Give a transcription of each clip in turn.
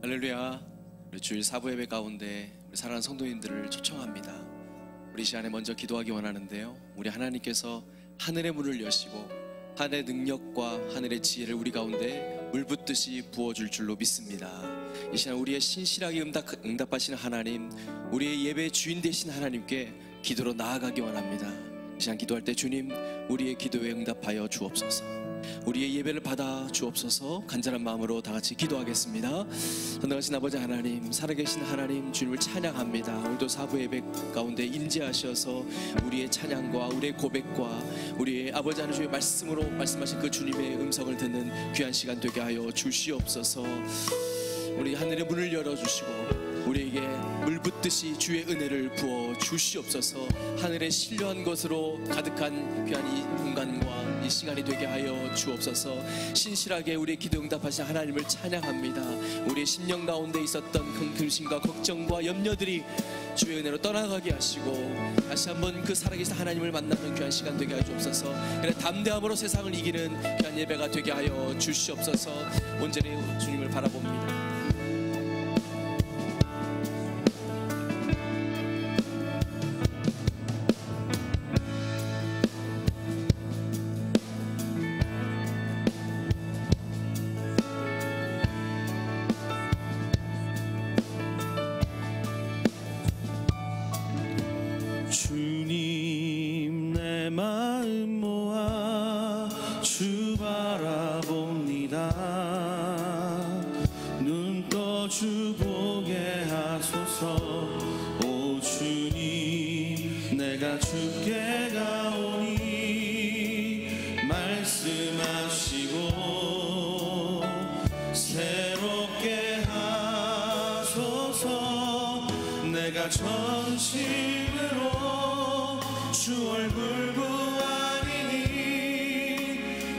할렐루야. 우리 주일 사부 예배 가운데 우리 사랑하는 성도님들을 초청합니다. 우리 시간에 먼저 기도하기 원하는데요, 우리 하나님께서 하늘의 문을 여시고 하늘의 능력과 하늘의 지혜를 우리 가운데 물붓듯이 부어줄 줄로 믿습니다. 이 시간 우리의 신실하게 응답하시는 하나님, 우리의 예배의 주인 되신 하나님께 기도로 나아가기 원합니다. 이 시간 기도할 때 주님, 우리의 기도에 응답하여 주옵소서. 우리의 예배를 받아 주옵소서. 간절한 마음으로 다 같이 기도하겠습니다. 전능하신 아버지 하나님, 살아계신 하나님, 주님을 찬양합니다. 오늘도 사부 예배 가운데 임재하셔서 우리의 찬양과 우리의 고백과 우리의 아버지 하나님의 말씀으로 말씀하신 그 주님의 음성을 듣는 귀한 시간 되게 하여 주시옵소서. 우리 하늘의 문을 열어주시고 우리에게 물붓듯이 주의 은혜를 부어 주시옵소서. 하늘의 신령한 것으로 가득한 귀한 이 공간과 이 시간이 되게 하여 주옵소서. 신실하게 우리의 기도 응답하신 하나님을 찬양합니다. 우리의 심령 가운데 있었던 근심과 걱정과 염려들이 주의 은혜로 떠나가게 하시고 다시 한번 그 살아계신 하나님을 만나는 귀한 시간 되게 하여 주옵소서. 그래 담대함으로 세상을 이기는 귀한 예배가 되게 하여 주시옵소서. 온전히 주님을 바라봅니다. 주님, 내 마음 모아 주 바라봅니다. 눈 떠 주 보게 하소서. 오 주님, 내가 주께 가오니 말씀하시고 새롭게 하소서. 내가 전심으로 주 얼굴 구하리니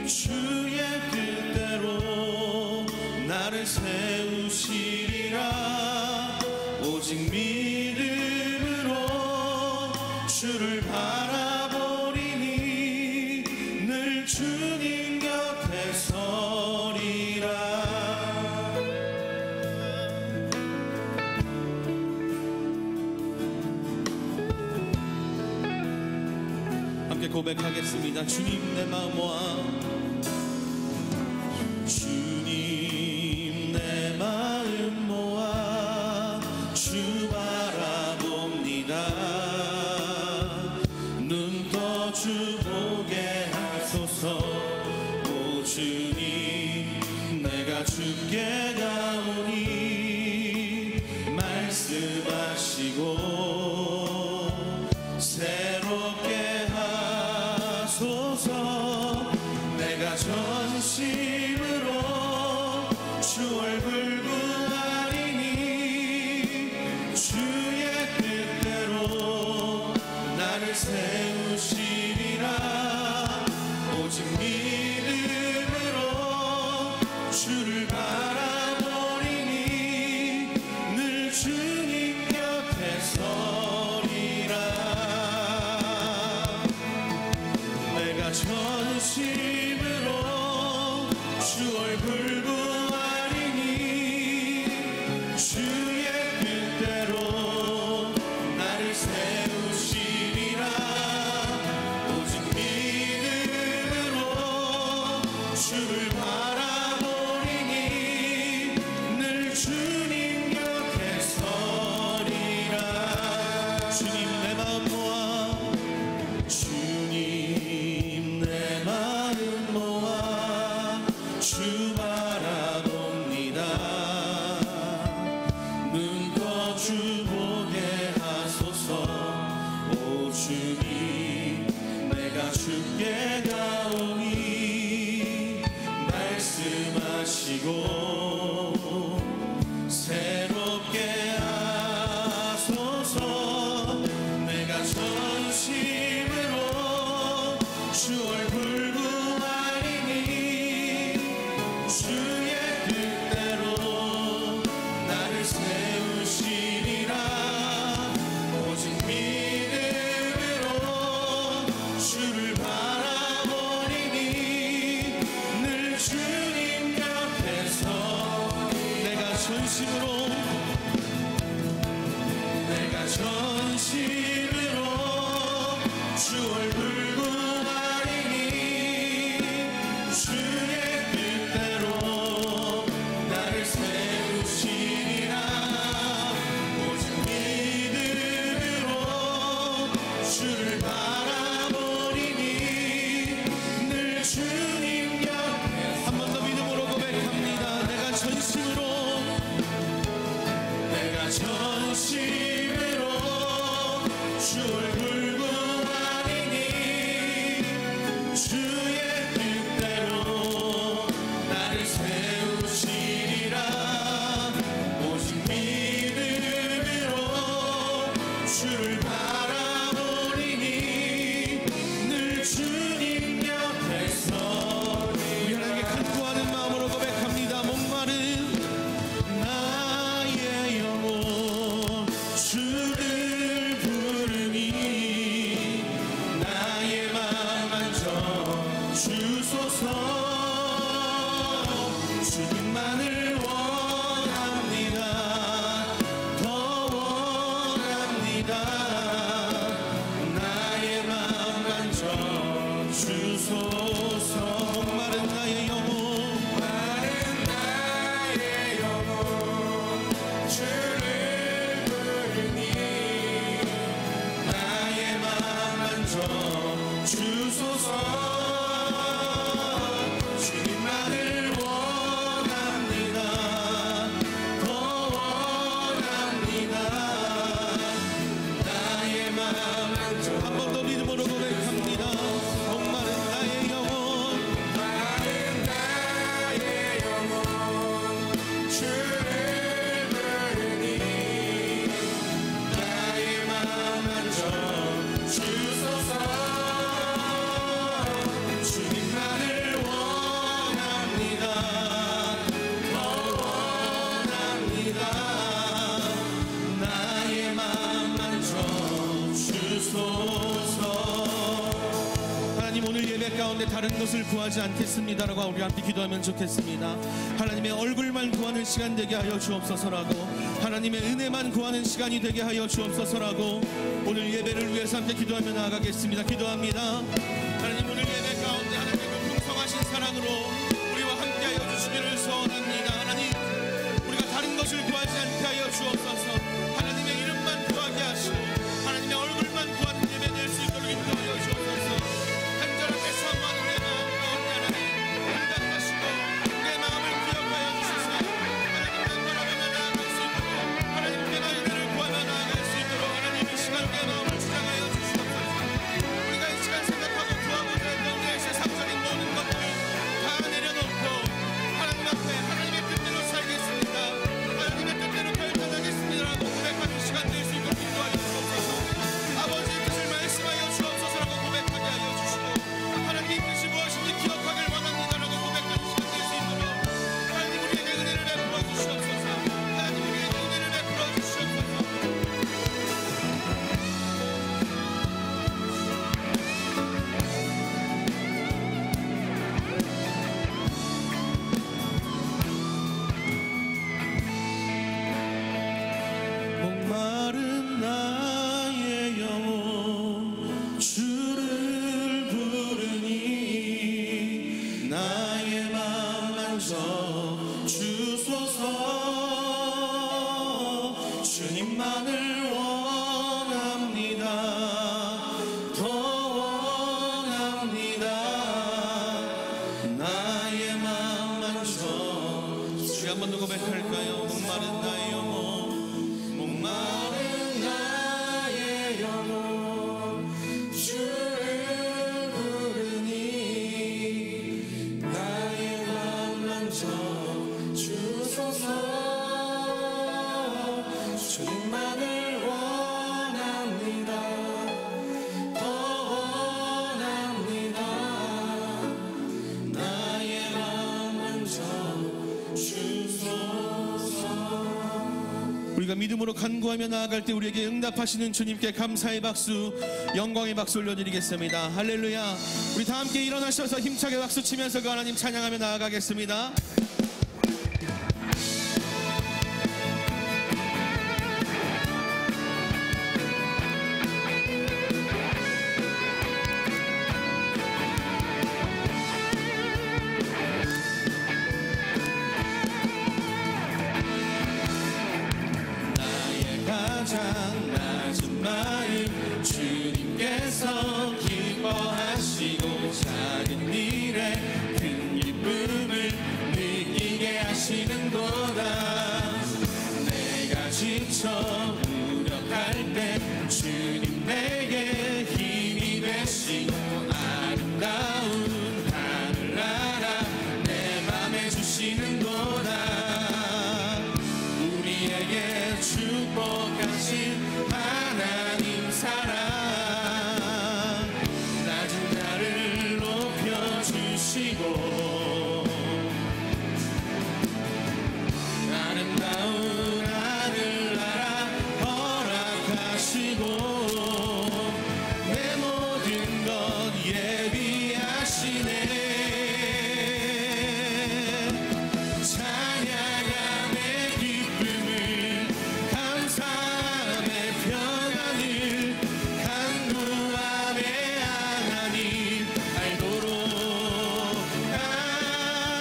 주의 뜻대로 나를 세우시리라. 오직 믿음으로 주를 바라보리니 늘 주님 곁에 서리라. 고백하겠습니다. 주님, 내 마음 모아 주님, 내 마음 모아 주 바라봅니다. 눈 떠 주 보게 하소서. 오 주님, 내가 주께 가오니 말씀하시고 새롭게 하소서. 내가 전심으로 주 얼굴 구하리니 주의 뜻대로 나를 세우시리라. 오직 믿음으로 주를 바라보리니 늘 주님 곁에 서리라. 내가 전심으로 전심으로 내가 전심으로 주 얼굴 구하리니 주의 뜻대로 나를 세우시리라. 오직 믿음으로 주를 바라보리니 늘 주님 옆에. 한 번 더 믿음으로 고백합니다. 내가 전심으로 주 얼굴 구하리니 주의 뜻대로 나를 세우시리라. 오직 믿음으로 주를 바라보리니 늘 주님 옆에서. 우리 하나님께 간구하는 마음으로 고백합니다. 목마른 나의 영혼 주를 부르니 나의 맘 만져 주소서. 주님만을 원합니다. 더 원합니다. 나의 맘 만져 주소서. 목마른 나의 영혼 주를 부르니 나의 맘 만져 주소서. 주님만을 원합니다. 더 원합니다. 나의 맘 만져. 한 번 더 믿음으로 고백합니다. 목마른 나의 영혼 주를 부르니 나의 맘 만져 주소서. 주님만을 원합니다. 더 원합니다. 나의 맘 만져 주소서. 하나님, 오늘 예배 가운데 다른 것을 구하지 않겠습니다라고 우리 함께 기도하면 좋겠습니다. 하나님의 얼굴만 구하는 시간 되게 하여 주옵소서라고, 하나님의 은혜만 구하는 시간이 되게 하여 주옵소서라고 오늘 예배를 위해서 함께 기도하며 나아가겠습니다. 기도합니다. 하나님, 오늘 예배 가운데 하나님의 그 풍성하신 사랑으로 우리와 함께하여 주시기를 소원합니다. 하나님, 우리가 다른 것을 구하지 않게 하여 주옵소서. 하나님의 이름만 구하게 하시고 하나님의 얼굴만 구하는 예배 될 수 있도록 인도하여 주옵소서. 간절하게 사모하는 우리의 마음 가운데 하나님 응답하시고 우리의 마음을 기억하여 주시사 하나님만 바라보며 나아갈 수 있도록, 하나님께만 은혜를 구하며 나아갈 수 있도록 하나님 이 시간 우리의 마음을 주장하여 주시옵소서. 우리가 이 시간 생각하고 구하고자 했던 우리의 세상적인 모든 것들 다 내려놓고 하나님 앞에 하나님의 뜻대로 살겠습니다. 하나님의 뜻대로 결단하겠습니다라고 고백하는 시간 될 수 있도록 인도하여 주옵소서. 아버지의 뜻을 말씀하여 주옵소서라고 고백하게 하여 주시고 하나님의 뜻이 무엇인지 기억하길 원합니다라고 고백하는 시간 될 수 있도록 하나님 우리에게 은혜를 베풀어 주시옵소서. 하나님 우리에게 은혜를 베풀어 주시옵소서. 목마른 나의 영혼 주를 부르니 나의 맘 만져 주소서. 주님만을 원합니다. 더 원합니다. 나의 맘 만져. 우리 한 번 더 고백할까요? 목마른 나의 영혼, 목마른 나의 영혼 주를 부르니 나의 맘 만져 주소서. 주님만을 원합니다. 더 원합니다. 나의 맘 만져 주소서. 우리가 믿음으로 간구하며 나아갈 때 우리에게 응답하시는 주님께 감사의 박수, 영광의 박수 올려드리겠습니다. 할렐루야. 우리 다 함께 일어나셔서 힘차게 박수 치면서 그 하나님 찬양하며 나아가겠습니다. 예비하시는도다. 내가 지쳐 무력할 때 주님 내게 힘이 되시고 아름다운 하늘나라 내 맘에 주시는도다. 우리에게 축복하신 하나님 사랑 낮은 나를 높여주시고 아름다운 하늘나라 허락하시고 내 모든 것 예비하시네. 찬양함의 기쁨을 감사함의 평안을 간구함의 하나님 알도록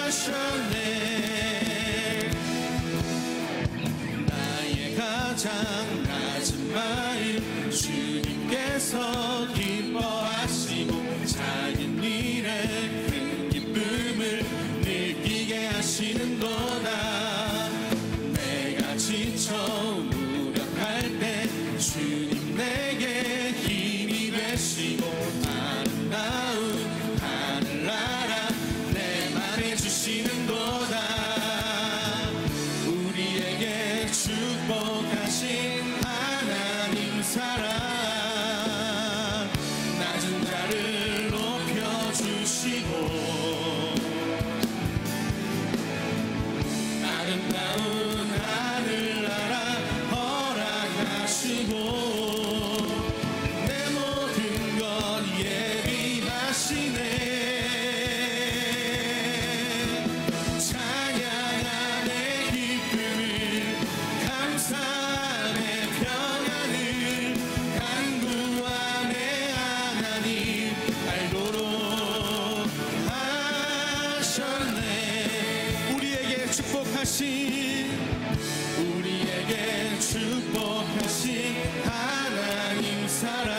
하셨네. 나의 가장 낮은 마음 주님께서 기뻐하시고 작은 일에 큰 기쁨을 느끼게 하시는도다. 내가 지쳐 무력할 때 주님 내게 힘이 되시고 아름다운 하늘나라 내 맘에 주시는도다. 우리에게 축복하신 하나님 사랑 낮은 자를 높여주시고 아름다운 하늘나라 허락하시고 내 모든 것 예비하시네. 찬양함의 기쁨을 감사함의 평안을 간구함의 하나님 알도록 하셨네. 우리에게 축복하신 하나님 사랑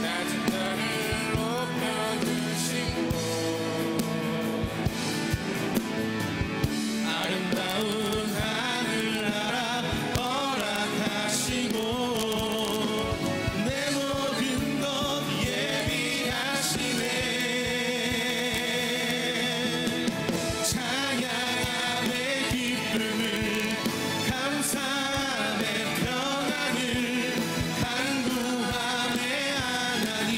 낮은 나를 높여주시고 아름다운 하늘나라 허락하시고 내 모든 것 예비하시네. 찬양함의 기쁨을 감사함의 평안을 간구함의 하나님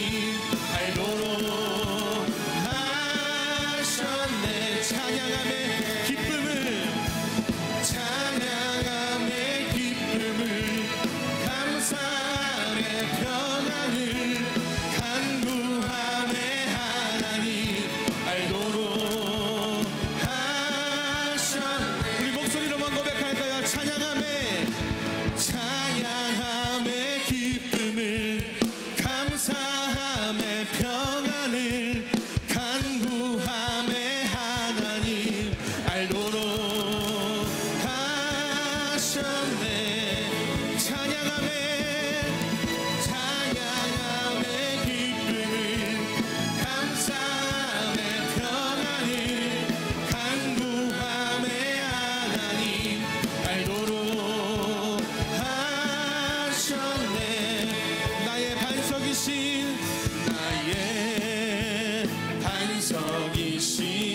알도록 하셨네. 찬양함의 기쁨을 감사함의 평안을 간구함의 하나님 알도록 하셨네. 우리 목소리로만 고백할까요? 찬양함의 기쁨을 감사함의 평안을 간구함의 하나님 알도록 하셨네. 찬양함의 기쁨을 감사함의 평안을 간구함의 하나님 알도록 하셨네. 나의 반석이신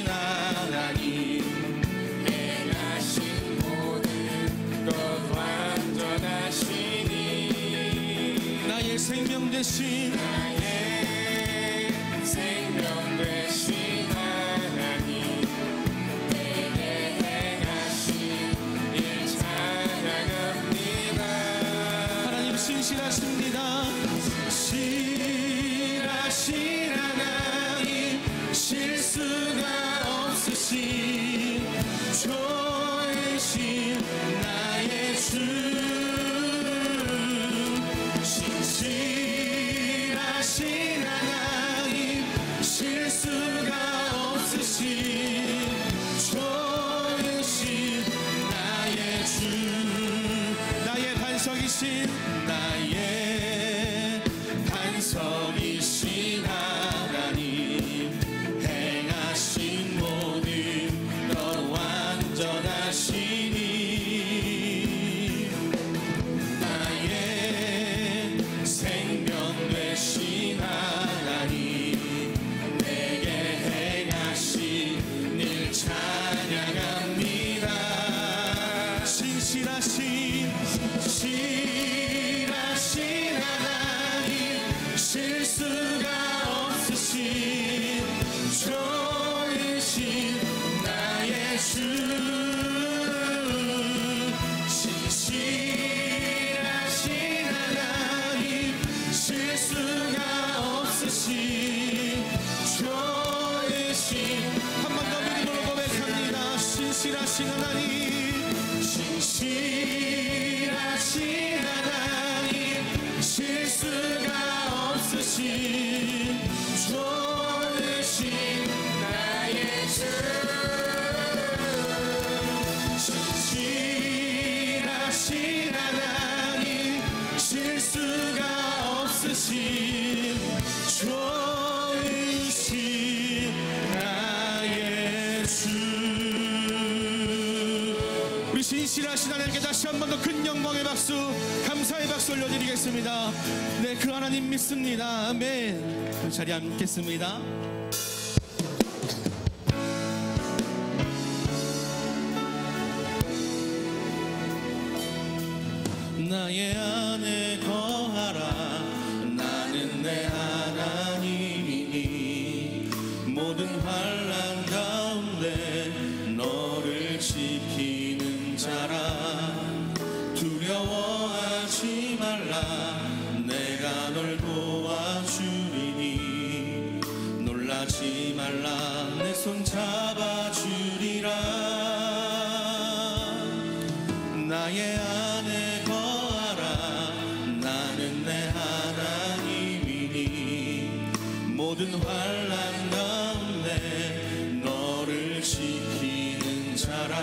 하나님 행하신 모든 것 완전하시니 나의 생명 되신 하나님 내게 행하신 일 찬양합니다. 하나님 신실하십니다. 신실하신 하나님 실수가 없으신 좋으신 나의 주 신실하신 신실하신 하나님, 신실하신 하나님, 실수가 없으신 좋으신 나의 주, 신실하신 하나님, 실수가 없으신 좋으신 나의 주. 우리 신실하신 하나님께 다시 한 번 더 큰 영광의 박수, 감사의 박수 올려드리겠습니다. 네, 그 하나님 믿습니다. 아멘. 그 자리에 앉겠습니다. 나의 안에 거하라. 나는 내 하나님이니 모든 환난 가운데 너를 지키는 자라. 두려워하지 말라. 내가 널 도와주리니 놀라지 말라. 내 손 잡아주리라. 나의 안에 나는 내 하나님이니 모든 환난 가운데 너를 지키는 자라.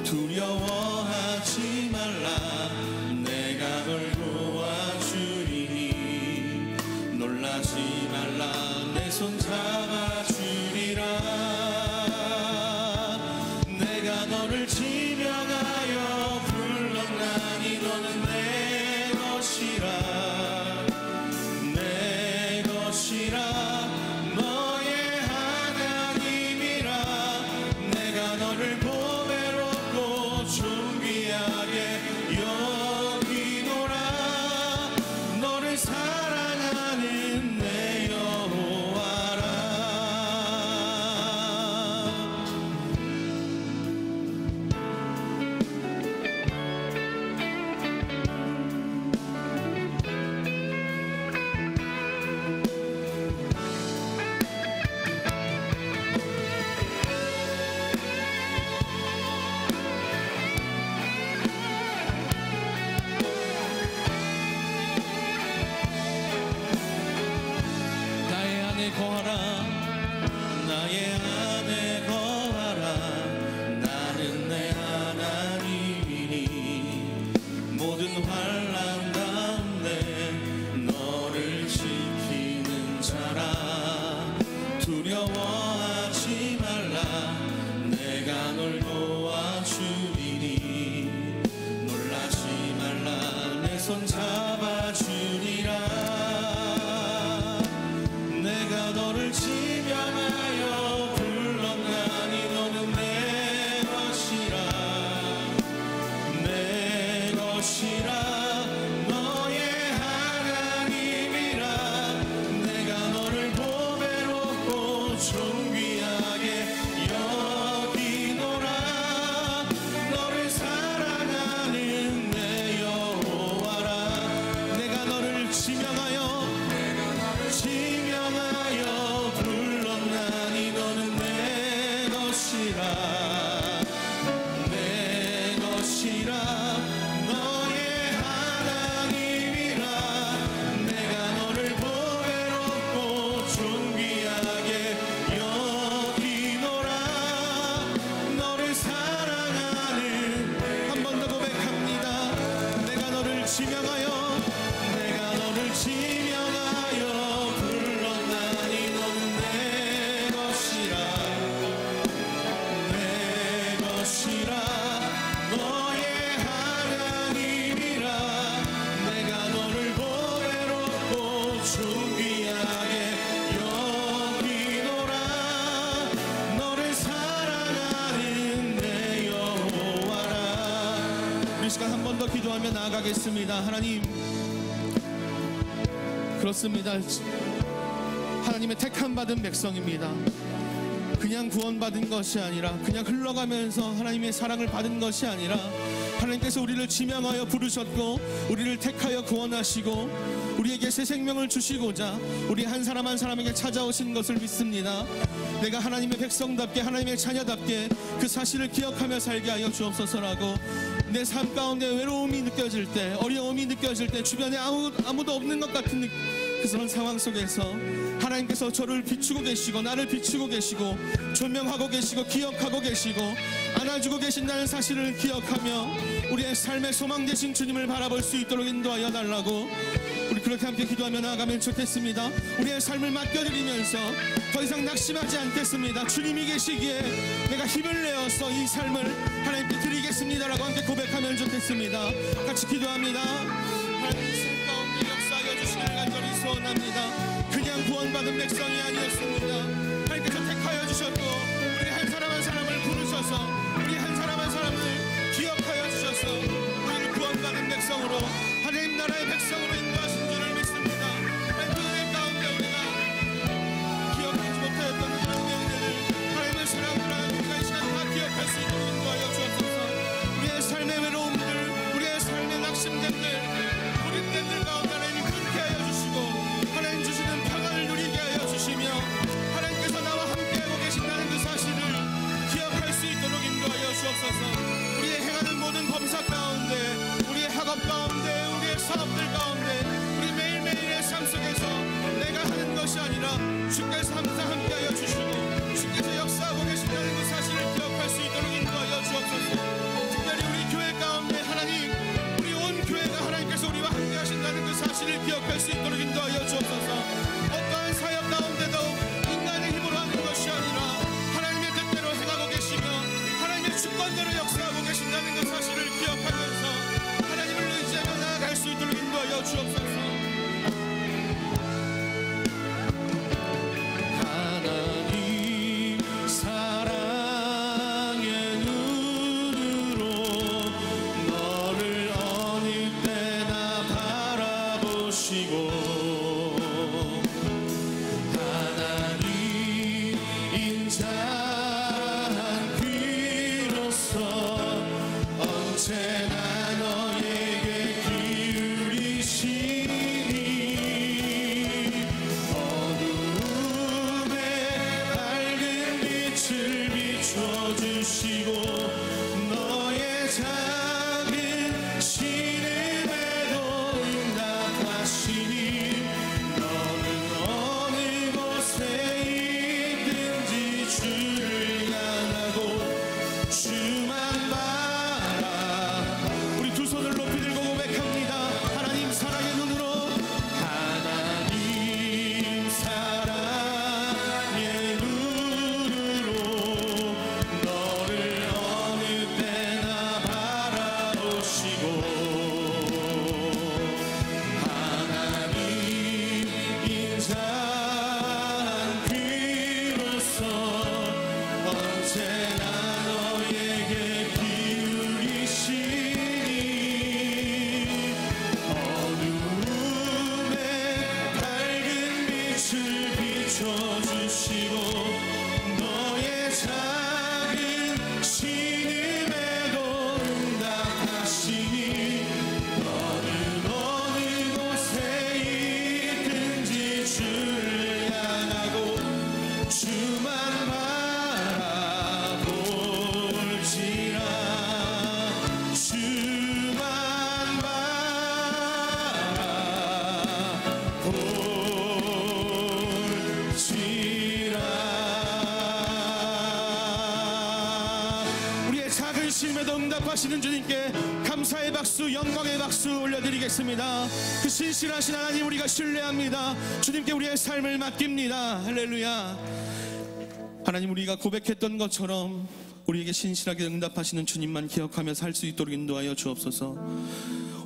두려워하지 말라. 내가 널 도와주리니 놀라지 말라. 내 손 잡아주리라. 내가 너를 지명하여 불렀나니 너는 내 것이라. 너의 하나님이라. 내가 너를 보배롭고 존귀하게 여기노라. 너를 사랑하는 내 여호와라. 나의 안에 거하라. 나는 내 하나님이니 모든 환난 가운데 너를 지키는 자라. 두려워하지 말라. 내가 널 도와주리니 놀라지 말라. 내 손 잡아주리라. 내가 너를 지명하여 불렀나니 너는 내 것이라. 내 것이라. 너의 하나님이라. 내가 너를 보배롭고 존귀하게 여기노라. 너를 사랑하는 내 여호와라. 내가 너를 지명하여 불렀나니 너는 내 것이라. 내 것이라. 너의 하나님이라. 내가 너를 보배롭고 존귀하게 여기노라. 너를 사랑하는. 한 번 더 고백합니다. 내가 너를 지명하여 불렀나니 너는 내 것이라. 내 것이라. 너의 하나님이라. 내가 너를 보배롭고 존귀하게 여기노라. 너를 사랑하는 내 여호와라. 우리 시간 한 번 더 기도하며 나아가겠습니다. 하나님, 그렇습니다. 하나님의 택함 받은 백성입니다. 그냥 구원받은 것이 아니라, 그냥 흘러가면서 하나님의 사랑을 받은 것이 아니라, 하나님께서 우리를 지명하여 부르셨고 우리를 택하여 구원하시고 우리에게 새 생명을 주시고자 우리 한 사람 한 사람에게 찾아오신 것을 믿습니다. 내가 하나님의 백성답게 하나님의 자녀답게 그 사실을 기억하며 살게 하여 주옵소서라고, 내 삶 가운데 외로움이 느껴질 때, 어려움이 느껴질 때, 주변에 아무도 없는 것 같은 그런 상황 속에서 하나님께서 저를 비추고 계시고 나를 비추고 계시고 조명하고 계시고 기억하고 계시고 안아주고 계신다는 사실을 기억하며 우리의 삶의 소망 되신 주님을 바라볼 수 있도록 인도하여 달라고, 우리 그렇게 함께 기도하며 나아가면 좋겠습니다. 우리의 삶을 맡겨드리면서 더 이상 낙심하지 않겠습니다. 주님이 계시기에 내가 힘을 내어서 이 삶을 하나님께 드리겠습니다라고 함께 고백하면 좋겠습니다. 같이 기도합니다. 하나님 삶 가운데 역사하여 주시기를 간절히 소원합니다. 그냥 구원받은 백성이 아니었습니다. 하나님께서 택하여 주셨고 우리 한 사람 한 사람을 부르셔서 우리 한 사람 한 사람을 기억하여 주셔서 우리를 구원받은 백성으로 하나님 나라의 백성으로 인도하신 줄을 믿습니다. 하나님 그 은혜 가운데 우리가 기억하지 못하였던 그런 명예를 하나님의 사랑을 우리가 이 시간 다 기억할 수 있도록 인도하여 주옵소서. 우리의 삶의 외로움들, 우리의 삶의 낙심됨들, 고립됨들 가운데 하나님이 끊게 하여 주시고 하나님 주시는 평안을 누리게 하여 주시며 하나님께서 나와 함께하고 계신다는 그 사실을 기억할 수 있도록 인도하여 주옵소서. 우리의 행하는 모든 범사 가운데, 우리의 학업 가운데, 우리의 사업들 가운데, 우리 매일매일의 삶 속에서 내가 하는 것이 아니라 주께서 항상 함께하여 주시고 주께서 역사하고 계신다는 그 사실을 기억할 수 있도록 인도하여 주옵소서. 특별히 우리 교회 가운데 하나님, 우리 온 교회가 하나님께서 우리와 함께 하신다는 그 사실을 기억할 수 있도록 인도하여 주옵소서. 어떠한 사역 가운데도 인간의 힘으로 하는 것이 아니라 하나님의 뜻대로 행하고 계시며 하나님의 주권대로 역사하고 계신다는 그 사실을 기억하면서 하나님을 의지하며 나아갈 수 있도록 인도하여 주옵소서. 하나님 사랑의 눈으로 너를 어느 때나 바라보시고 하나님 인자한 귀로서 언제나 너에게 기울이시니 어두움에 밝은 빛을 비춰주시고 너의 작은 신음에도 응답하시니 너는 어느 곳에 있든지 주를 향하고 주만 바라. 우리 두 손을 높이 들고 고백합니다. 하나님 사랑의 눈으로, 하나님 사랑의 눈으로 너를 어느 때나 바라보시고 하나님 인자한 귀로서 언제나 너에게 기울이시니 어두움에 밝은 빛을 비춰주시고 너의 작은 신음에도 응답하시니 너는 어느 곳에 있든지 주를 향하고 주만 바라볼지라. 주만 바라볼지라. 우리의 작은 신음에도 응답하시는 주님께 감사의 박수, 영광의 박수 올려드리겠습니다. 그 신실하신 하나님 우리가 신뢰합니다. 주님께 우리의 삶을 맡깁니다. 할렐루야. 하나님, 우리가 고백했던 것처럼 우리에게 신실하게 응답하시는 주님만 기억하며 살 수 있도록 인도하여 주옵소서.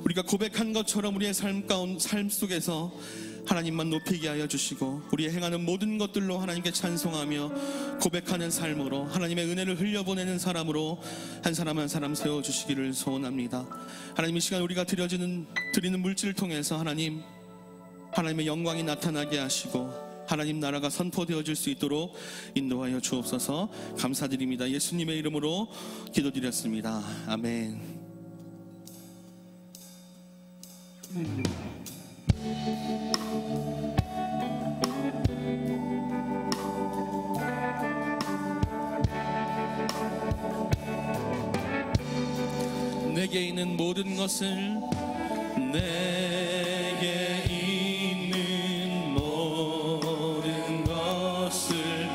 우리가 고백한 것처럼 우리의 삶 속에서 하나님만 높이게 하여 주시고 우리의 행하는 모든 것들로 하나님께 찬송하며 고백하는 삶으로 하나님의 은혜를 흘려보내는 사람으로 한 사람 한 사람 세워주시기를 소원합니다. 하나님, 이 시간 우리가 드리는 물질을 통해서 하나님의 영광이 나타나게 하시고 하나님 나라가 선포되어질 수 있도록 인도하여 주옵소서. 감사드립니다. 예수님의 이름으로 기도드렸습니다. 아멘. 내게 있는 모든 것을 내게 있는 모든 것을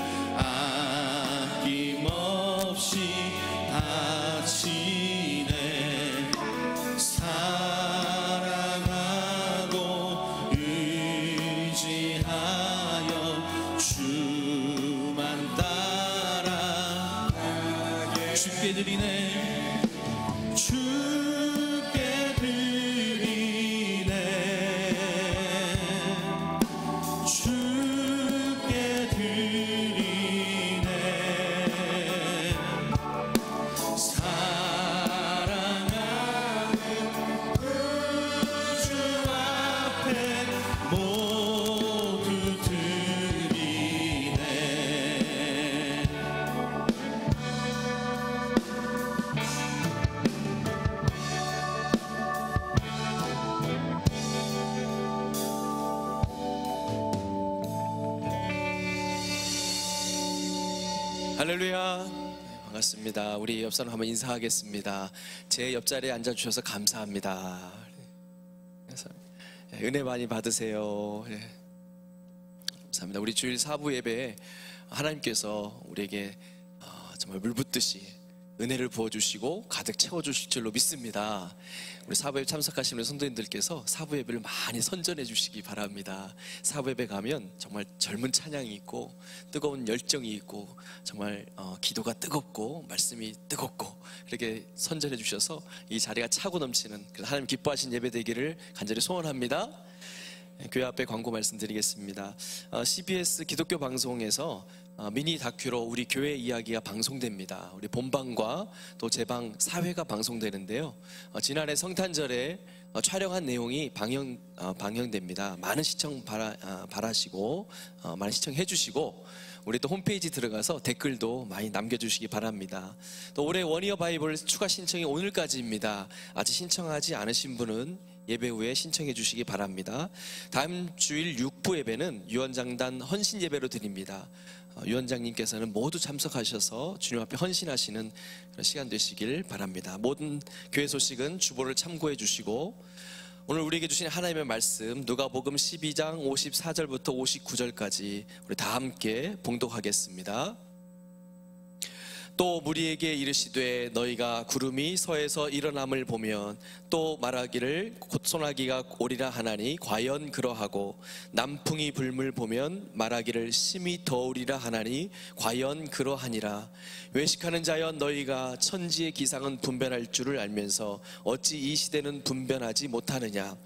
아낌없이 바치네. 사랑하고 의지하여 주만 따라 주께 드리네. 주께 드리네. 주께 드리네. 사랑하는 주 앞에 모두 드리네. 할렐루야. 네, 반갑습니다. 우리 옆 사람 한번 인사하겠습니다. 제 옆자리에 앉아주셔서 감사합니다. 그래서 은혜 많이 받으세요. 네. 감사합니다. 우리 주일 사부 예배에 하나님께서 우리에게 정말 물붓듯이 은혜를 부어주시고 가득 채워주실 줄로 믿습니다. 우리 사부예배 참석하시는 성도님들께서 사부예배를 많이 선전해 주시기 바랍니다. 사부예배 가면 정말 젊은 찬양이 있고 뜨거운 열정이 있고 정말 기도가 뜨겁고 말씀이 뜨겁고 그렇게 선전해 주셔서 이 자리가 차고 넘치는, 그래서 하나님 기뻐하신 예배 되기를 간절히 소원합니다. 교회 앞에 광고 말씀드리겠습니다. CBS 기독교 방송에서 미니 다큐로 우리 교회 이야기가 방송됩니다. 우리 본방과 또 제방 4회가 방송되는데요. 지난해 성탄절에 촬영한 내용이 방영됩니다. 많은 시청 바라시고 많이 시청해 주시고 우리 또 홈페이지 들어가서 댓글도 많이 남겨주시기 바랍니다. 또 올해 원이어 바이블 추가 신청이 오늘까지입니다. 아직 신청하지 않으신 분은 예배 후에 신청해 주시기 바랍니다. 다음 주일 6부 예배는 유언장단 헌신 예배로 드립니다. 위원장님께서는 모두 참석하셔서 주님 앞에 헌신하시는 그런 시간 되시길 바랍니다. 모든 교회 소식은 주보를 참고해 주시고 오늘 우리에게 주신 하나님의 말씀 누가복음 12장 54절부터 59절까지 우리 다 함께 봉독하겠습니다. 또 무리에게 이르시되 너희가 구름이 서에서 일어남을 보면 또 말하기를 곧 소나기가 오리라 하나니 과연 그러하고 남풍이 불물 보면 말하기를 심히 더우리라 하나니 과연 그러하니라. 외식하는 자여 너희가 천지의 기상은 분별할 줄을 알면서 어찌 이 시대는 분별하지 못하느냐.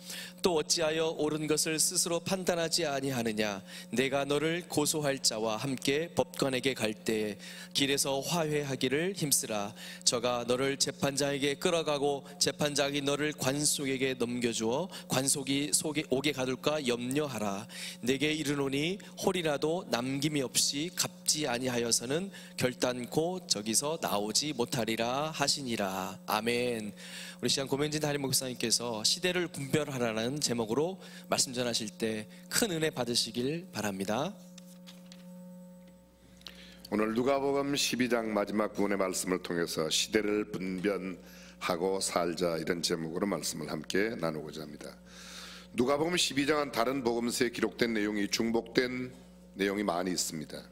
또 어찌하여 옳은 것을 스스로 판단하지 아니하느냐. 내가 너를 고소할 자와 함께 법관에게 갈 때에 길에서 화해하기를 힘쓰라. 저가 너를 재판장에게 끌어가고 재판장이 너를 관속에게 넘겨주어 관속이 오게 가둘까 염려하라. 내게 이르노니 홀이라도 남김이 없이 갚지 아니하여서는 결단코 저기서 나오지 못하리라 하시니라. 아멘. 우리 시간 고명진 담임 목사님께서 시대를 분별하라는 제목으로 말씀 전하실 때 큰 은혜 받으시길 바랍니다. 오늘 누가복음 12장 마지막 부분의 말씀을 통해서 시대를 분별하고 살자, 이런 제목으로 말씀을 함께 나누고자 합니다. 누가복음 12장은 다른 복음서에 기록된 내용이 중복된 내용이 많이 있습니다.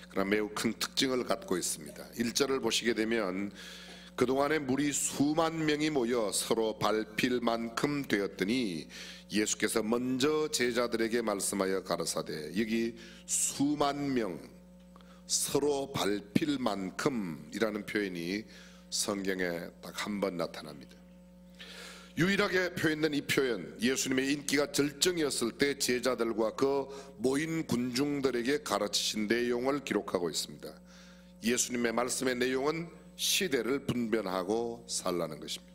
그러나 매우 큰 특징을 갖고 있습니다. 1절을 보시게 되면 그동안에 무리 수만 명이 모여 서로 밟힐 만큼 되었더니 예수께서 먼저 제자들에게 말씀하여 가라사대, 여기 수만 명, 서로 밟힐 만큼이라는 표현이 성경에 딱 한 번 나타납니다. 유일하게 표현된 이 표현, 예수님의 인기가 절정이었을 때 제자들과 그 모인 군중들에게 가르치신 내용을 기록하고 있습니다. 예수님의 말씀의 내용은 시대를 분별하고 살라는 것입니다.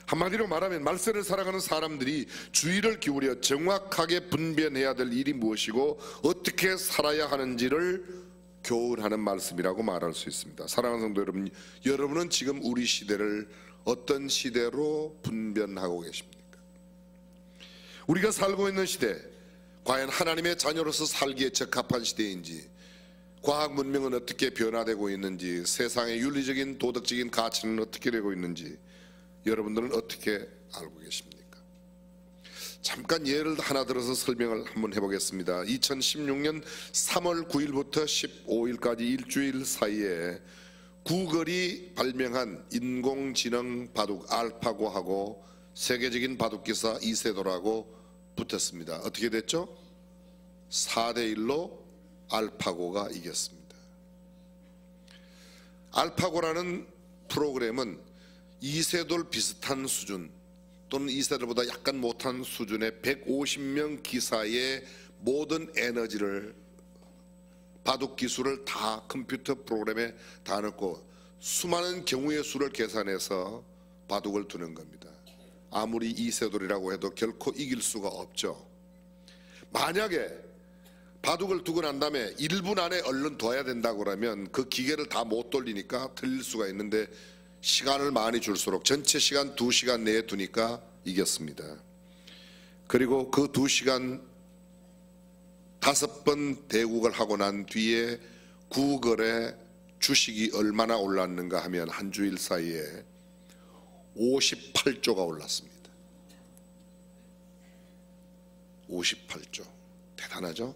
한마디로 말하면 말세를 살아가는 사람들이 주의를 기울여 정확하게 분별해야 될 일이 무엇이고 어떻게 살아야 하는지를 교훈하는 말씀이라고 말할 수 있습니다. 사랑하는 성도 여러분, 여러분은 지금 우리 시대를 어떤 시대로 분별하고 계십니까? 우리가 살고 있는 시대, 과연 하나님의 자녀로서 살기에 적합한 시대인지, 과학 문명은 어떻게 변화되고 있는지, 세상의 윤리적인 도덕적인 가치는 어떻게 되고 있는지 여러분들은 어떻게 알고 계십니까? 잠깐 예를 하나 들어서 설명을 한번 해보겠습니다. 2016년 3월 9일부터 15일까지 일주일 사이에 구글이 발명한 인공지능 바둑 알파고하고 세계적인 바둑기사 이세돌하고 붙었습니다. 어떻게 됐죠? 4대1로 알파고가 이겼습니다. 알파고라는 프로그램은 이세돌 비슷한 수준 또는 이세돌보다 약간 못한 수준의 150명 기사의 모든 에너지를, 바둑 기술을 다 컴퓨터 프로그램에 다 넣고 수많은 경우의 수를 계산해서 바둑을 두는 겁니다. 아무리 이세돌이라고 해도 결코 이길 수가 없죠. 만약에 바둑을 두고 난 다음에 1분 안에 얼른 둬야 된다고 그러면 그 기계를 다 못 돌리니까 틀릴 수가 있는데, 시간을 많이 줄수록 전체 시간 2시간 내에 두니까 이겼습니다. 그리고 그 2시간 5번 대국을 하고 난 뒤에 구글의 주식이 얼마나 올랐는가 하면 한 주일 사이에 58조가 올랐습니다. 58조. 대단하죠?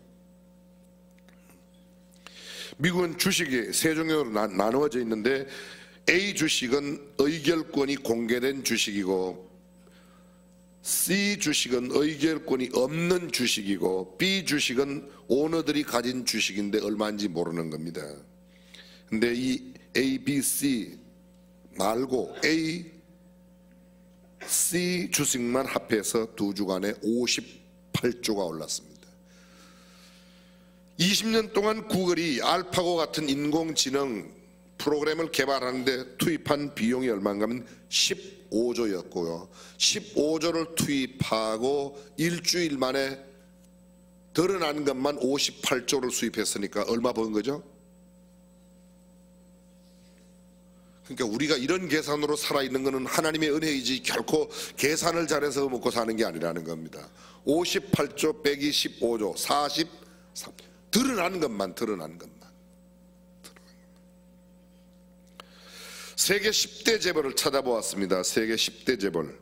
미국은 주식이 세 종류로 나누어져 있는데, A 주식은 의결권이 공개된 주식이고, C 주식은 의결권이 없는 주식이고, B 주식은 오너들이 가진 주식인데 얼마인지 모르는 겁니다. 근데 이 A, B, C 말고 A, C 주식만 합해서 두 주간에 58조가 올랐습니다. 20년 동안 구글이 알파고 같은 인공지능 프로그램을 개발하는데 투입한 비용이 얼마인가 하면 15조였고요. 15조를 투입하고 일주일 만에 드러난 것만 58조를 수입했으니까 얼마 번 거죠? 그러니까 우리가 이런 계산으로 살아있는 것은 하나님의 은혜이지 결코 계산을 잘해서 먹고 사는 게 아니라는 겁니다. 58조 빼기 15조 43, 드러난 것만. 세계 10대 재벌을 찾아보았습니다. 세계 10대 재벌.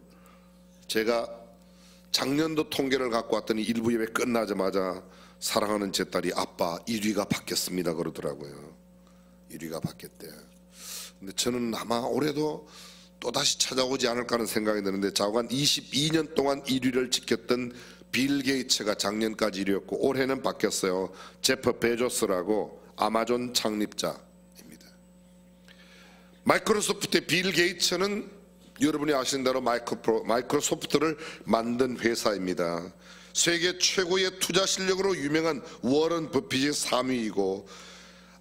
제가 작년도 통계를 갖고 왔더니 일부 예배 끝나자마자 사랑하는 제 딸이 아빠 1위가 바뀌었습니다 그러더라고요. 1위가 바뀌었대요. 근데 저는 아마 올해도 또다시 찾아오지 않을까 하는 생각이 드는데, 자관 22년 동안 1위를 지켰던 빌 게이츠가 작년까지 1위였고 올해는 바뀌었어요. 제프 베조스라고 아마존 창립자입니다. 마이크로소프트의 빌 게이츠는 여러분이 아시는 대로 마이크로소프트를 만든 회사입니다. 세계 최고의 투자 실력으로 유명한 워런 버핏이 3위이고,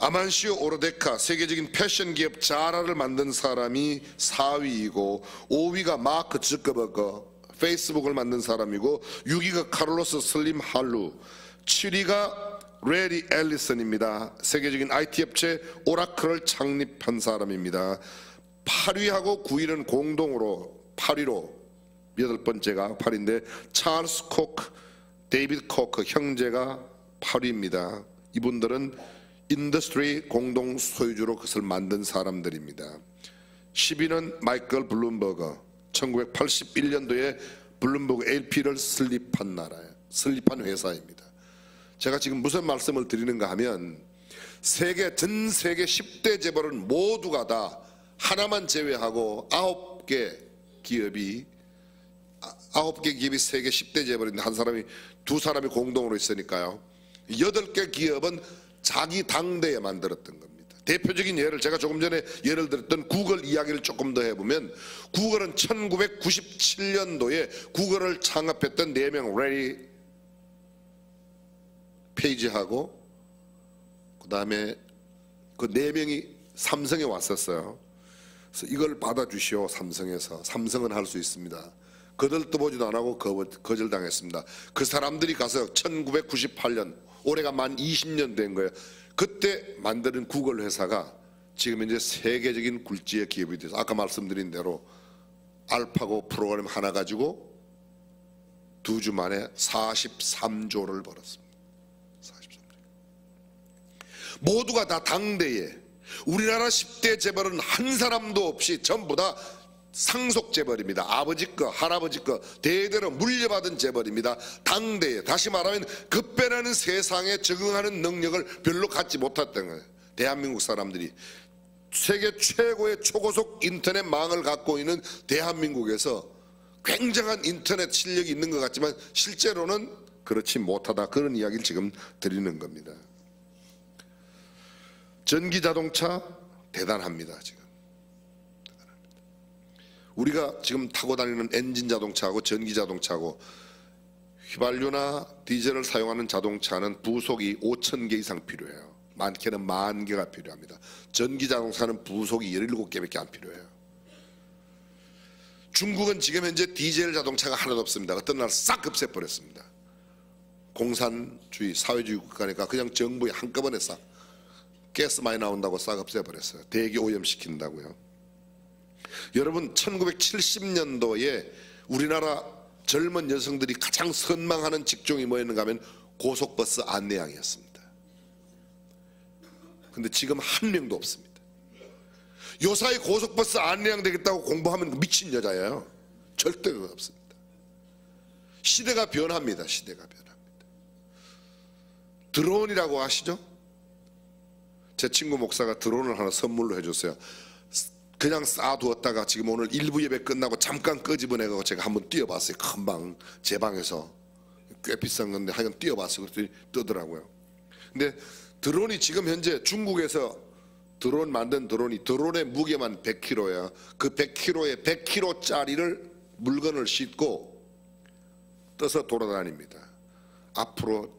아만시오 오르데카 세계적인 패션 기업 자라를 만든 사람이 4위이고, 5위가 마크 zuckerberg 페이스북을 만든 사람이고, 6위가 카를로스 슬림 할루, 7위가 레리 앨리슨입니다. 세계적인 IT 업체 오라클을 창립한 사람입니다. 8위하고 9위는 공동으로 8위로 8번째가 8위인데 찰스 코크, 데이비드 코크 형제가 8위입니다. 이분들은 인더스트리 공동 소유주로 그것을 만든 사람들입니다. 10위는 마이클 블룸버그, 1981년도에 블룸버그 LP를 설립한 회사입니다. 제가 지금 무슨 말씀을 드리는가 하면, 전 세계 10대 재벌은 모두가 다 하나만 제외하고 9개 기업이 세계 10대 재벌인데 두 사람이 공동으로 있으니까요. 8개 기업은 자기 당대에 만들었던 겁니다. 대표적인 예를 제가 조금 전에 예를 들었던 구글 이야기를 조금 더 해보면, 구글은 1997년도에 구글을 창업했던 4명 레리 페이지하고 그 다음에 그 4명이 삼성에 왔었어요. 그래서 이걸 받아주시오. 삼성은 할 수 있습니다. 거들떠보지도 안 하고 거절당했습니다. 그 사람들이 가서 1998년, 올해가 만 20년 된 거예요. 그때 만드는 구글 회사가 지금 이제 세계적인 굴지의 기업이 돼서 아까 말씀드린 대로 알파고 프로그램 하나 가지고 2주 만에 43조를 벌었습니다. 43조. 모두가 다 당대에 우리나라 10대 재벌은 한 사람도 없이 전부 다 상속 재벌입니다. 아버지 거, 할아버지 거 대대로 물려받은 재벌입니다. 당대에, 다시 말하면 급변하는 세상에 적응하는 능력을 별로 갖지 못했던 거예요. 대한민국 사람들이 세계 최고의 초고속 인터넷 망을 갖고 있는 대한민국에서 굉장한 인터넷 실력이 있는 것 같지만 실제로는 그렇지 못하다, 그런 이야기를 지금 드리는 겁니다. 전기자동차 대단합니다. 지금 우리가 지금 타고 다니는 엔진 자동차하고 전기 자동차하고 휘발유나 디젤을 사용하는 자동차는 부속이 5,000개 이상 필요해요. 많게는 10,000개가 필요합니다. 전기 자동차는 부속이 17개밖에 안 필요해요. 중국은 지금 현재 디젤 자동차가 하나도 없습니다. 어떤 날 싹 없애버렸습니다. 공산주의, 사회주의 국가니까 그냥 정부에 한꺼번에 싹 가스 많이 나온다고 싹 없애버렸어요. 대기 오염시킨다고요. 여러분, 1970년도에 우리나라 젊은 여성들이 가장 선망하는 직종이 뭐였는가 하면 고속버스 안내양이었습니다. 근데 지금 한 명도 없습니다. 요사이 고속버스 안내양 되겠다고 공부하면 미친 여자예요. 절대 없습니다. 시대가 변합니다. 시대가 변합니다. 드론이라고 아시죠? 제 친구 목사가 드론을 하나 선물로 해줬어요. 그냥 쌓아두었다가 지금 오늘 일부 예배 끝나고 잠깐 끄집어내고 제가 한번 띄워봤어요. 금방 제 방에서 꽤 비싼 건데 하여간 띄워봤어요. 그랬더니 뜨더라고요. 근데 드론이 지금 현재 중국에서 드론 만든 드론의 무게만 100kg야. 그 100kg에 100kg짜리를 물건을 싣고 떠서 돌아다닙니다. 앞으로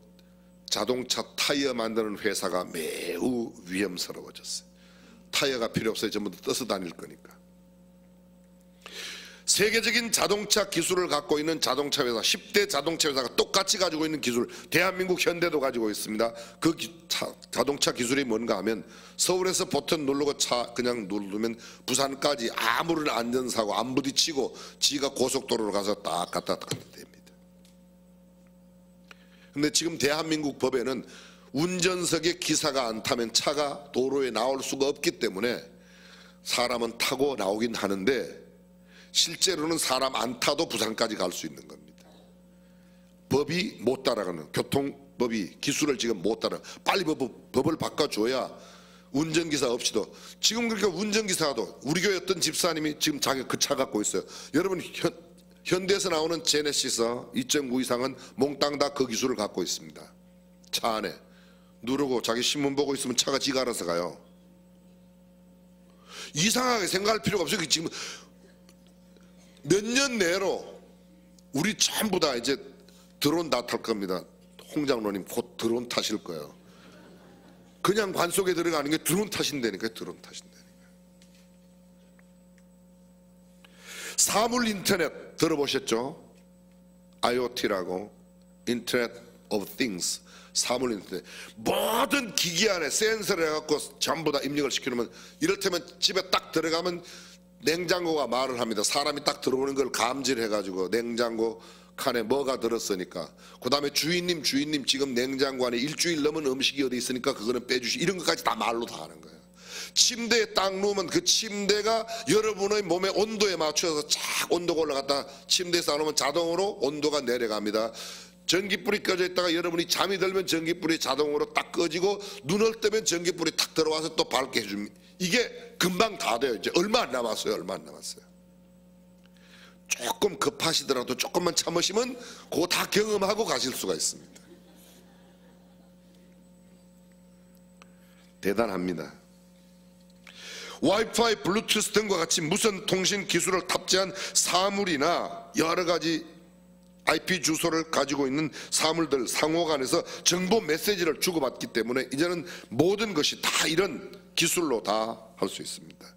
자동차 타이어 만드는 회사가 매우 위험스러워졌어요. 타이어가 필요 없어요. 전부 다 떠서 다닐 거니까. 세계적인 자동차 기술을 갖고 있는 자동차 회사, 10대 자동차 회사가 똑같이 가지고 있는 기술, 대한민국 현대도 가지고 있습니다. 그 자동차 기술이 뭔가 하면 서울에서 버튼 누르고 차 그냥 누르면 부산까지 아무런 안전사고 안 부딪히고 지가 고속도로로 가서 딱 갖다 됩니다. 근데 지금 대한민국 법에는 운전석에 기사가 안 타면 차가 도로에 나올 수가 없기 때문에 사람은 타고 나오긴 하는데 실제로는 사람 안 타도 부산까지 갈 수 있는 겁니다. 법이 못 따라가는, 교통법이 기술을 지금 못 따라, 빨리 법을 바꿔줘야 운전기사 없이도. 지금 그러니까 운전기사도 우리 교회 어떤 집사님이 지금 자기 그 차 갖고 있어요. 여러분, 현대에서 나오는 제네시스 2.9 이상은 몽땅 다 그 기술을 갖고 있습니다. 차 안에 누르고 자기 신문 보고 있으면 차가 지가 알아서 가요. 이상하게 생각할 필요가 없어요. 지금 몇 년 내로 우리 전부 다 이제 드론 다 탈 겁니다. 홍 장로님 곧 드론 타실 거예요. 그냥 관 속에 들어가는 게 드론 타신다니까요. 드론 타신다니까요. 사물 인터넷 들어보셨죠? IoT라고, 인터넷 of things, 사물 인터넷. 모든 기기 안에 센서를 해갖고 전부 다 입력을 시켜놓으면, 이를테면 집에 딱 들어가면 냉장고가 말을 합니다. 사람이 딱 들어오는 걸 감지를 해가지고 냉장고 칸에 뭐가 들었으니까, 그 다음에 주인님 지금 냉장고 안에 일주일 넘은 음식이 어디 있으니까 그거는 빼주시, 이런 것까지 다 말로 다 하는 거예요. 침대에 딱 누우면 그 침대가 여러분의 몸의 온도에 맞춰서 착 온도가 올라갔다 침대에 쌓아놓으면 자동으로 온도가 내려갑니다. 전기불이 꺼져 있다가 여러분이 잠이 들면 전기불이 자동으로 딱 꺼지고 눈을 뜨면 전기불이 탁 들어와서 또 밝게 해줍니다. 이게 금방 다 돼요. 이제 얼마 안 남았어요. 얼마 안 남았어요. 조금 급하시더라도 조금만 참으시면 그거 다 경험하고 가실 수가 있습니다. 대단합니다. 와이파이, 블루투스 등과 같이 무선 통신 기술을 탑재한 사물이나 여러 가지 IP 주소를 가지고 있는 사물들 상호 간에서 정보 메시지를 주고받기 때문에 이제는 모든 것이 다 이런 기술로 다 할 수 있습니다.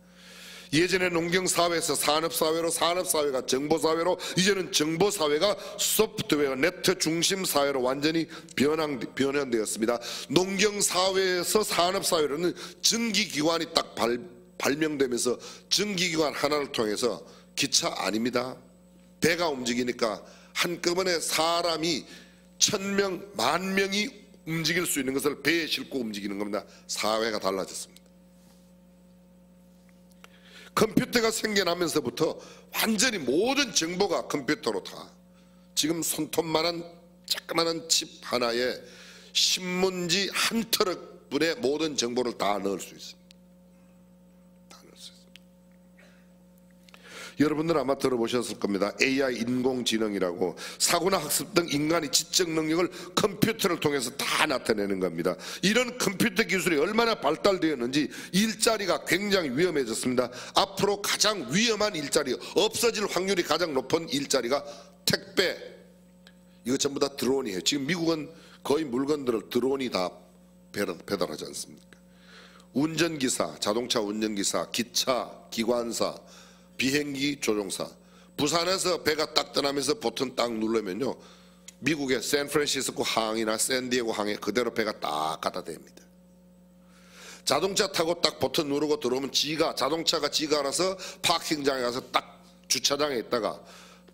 예전에 농경사회에서 산업사회로, 산업사회가 정보사회로, 이제는 정보사회가 소프트웨어 네트 중심 사회로 완전히 변환되었습니다. 농경사회에서 산업사회로는 전기기관이 딱 발명되면서 전기기관 하나를 통해서 기차 아닙니다. 배가 움직이니까 한꺼번에 사람이 1000명, 10,000명이 움직일 수 있는 것을 배에 싣고 움직이는 겁니다. 사회가 달라졌습니다. 컴퓨터가 생겨나면서부터 완전히 모든 정보가 컴퓨터로 다, 지금 손톱만한 조그마한 칩 하나에 신문지 한 트럭 분의 모든 정보를 다 넣을 수 있습니다. 다 넣을 수 있습니다. 여러분들 아마 들어보셨을 겁니다. AI 인공지능이라고 사고나 학습 등 인간의 지적 능력을 컴퓨터를 통해서 다 나타내는 겁니다. 이런 컴퓨터 기술이 얼마나 발달되었는지 일자리가 굉장히 위험해졌습니다. 앞으로 가장 위험한 일자리, 없어질 확률이 가장 높은 일자리가 택배, 이거 전부 다 드론이에요. 지금 미국은 거의 물건들을 드론이 다 배달하지 않습니까? 운전기사, 자동차 운전기사, 기차, 기관사, 비행기 조종사. 부산에서 배가 딱 떠나면서 버튼 딱 누르면요, 미국의 샌프란시스코 항이나 샌디에고 항에 그대로 배가 딱 갖다 댑니다. 자동차 타고 딱 버튼 누르고 들어오면 자동차가 지가 알아서 파킹장에 가서 딱 주차장에 있다가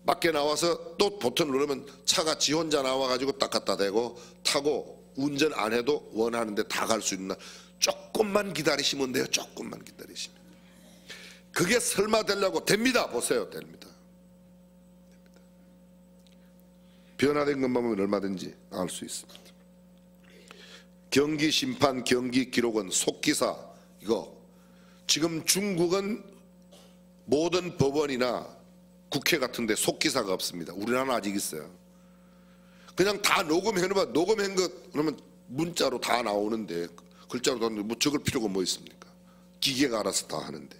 밖에 나와서 또 버튼 누르면 차가 지 혼자 나와가지고 딱 갖다 대고 타고 운전 안 해도 원하는 데 다 갈 수 있는, 조금만 기다리시면 돼요. 조금만 기다리시면. 그게 설마 되려고? 됩니다. 보세요. 됩니다. 변화된 것만 보면 얼마든지 알 수 있습니다. 경기 심판, 경기 기록원, 속기사, 이거 지금 중국은 모든 법원이나 국회 같은 데 속기사가 없습니다. 우리나라는 아직 있어요. 그냥 다 녹음해놓으면, 녹음한 것 그러면 문자로 다 나오는데, 글자로 다 뭐 적을 필요가 뭐 있습니까? 기계가 알아서 다 하는데.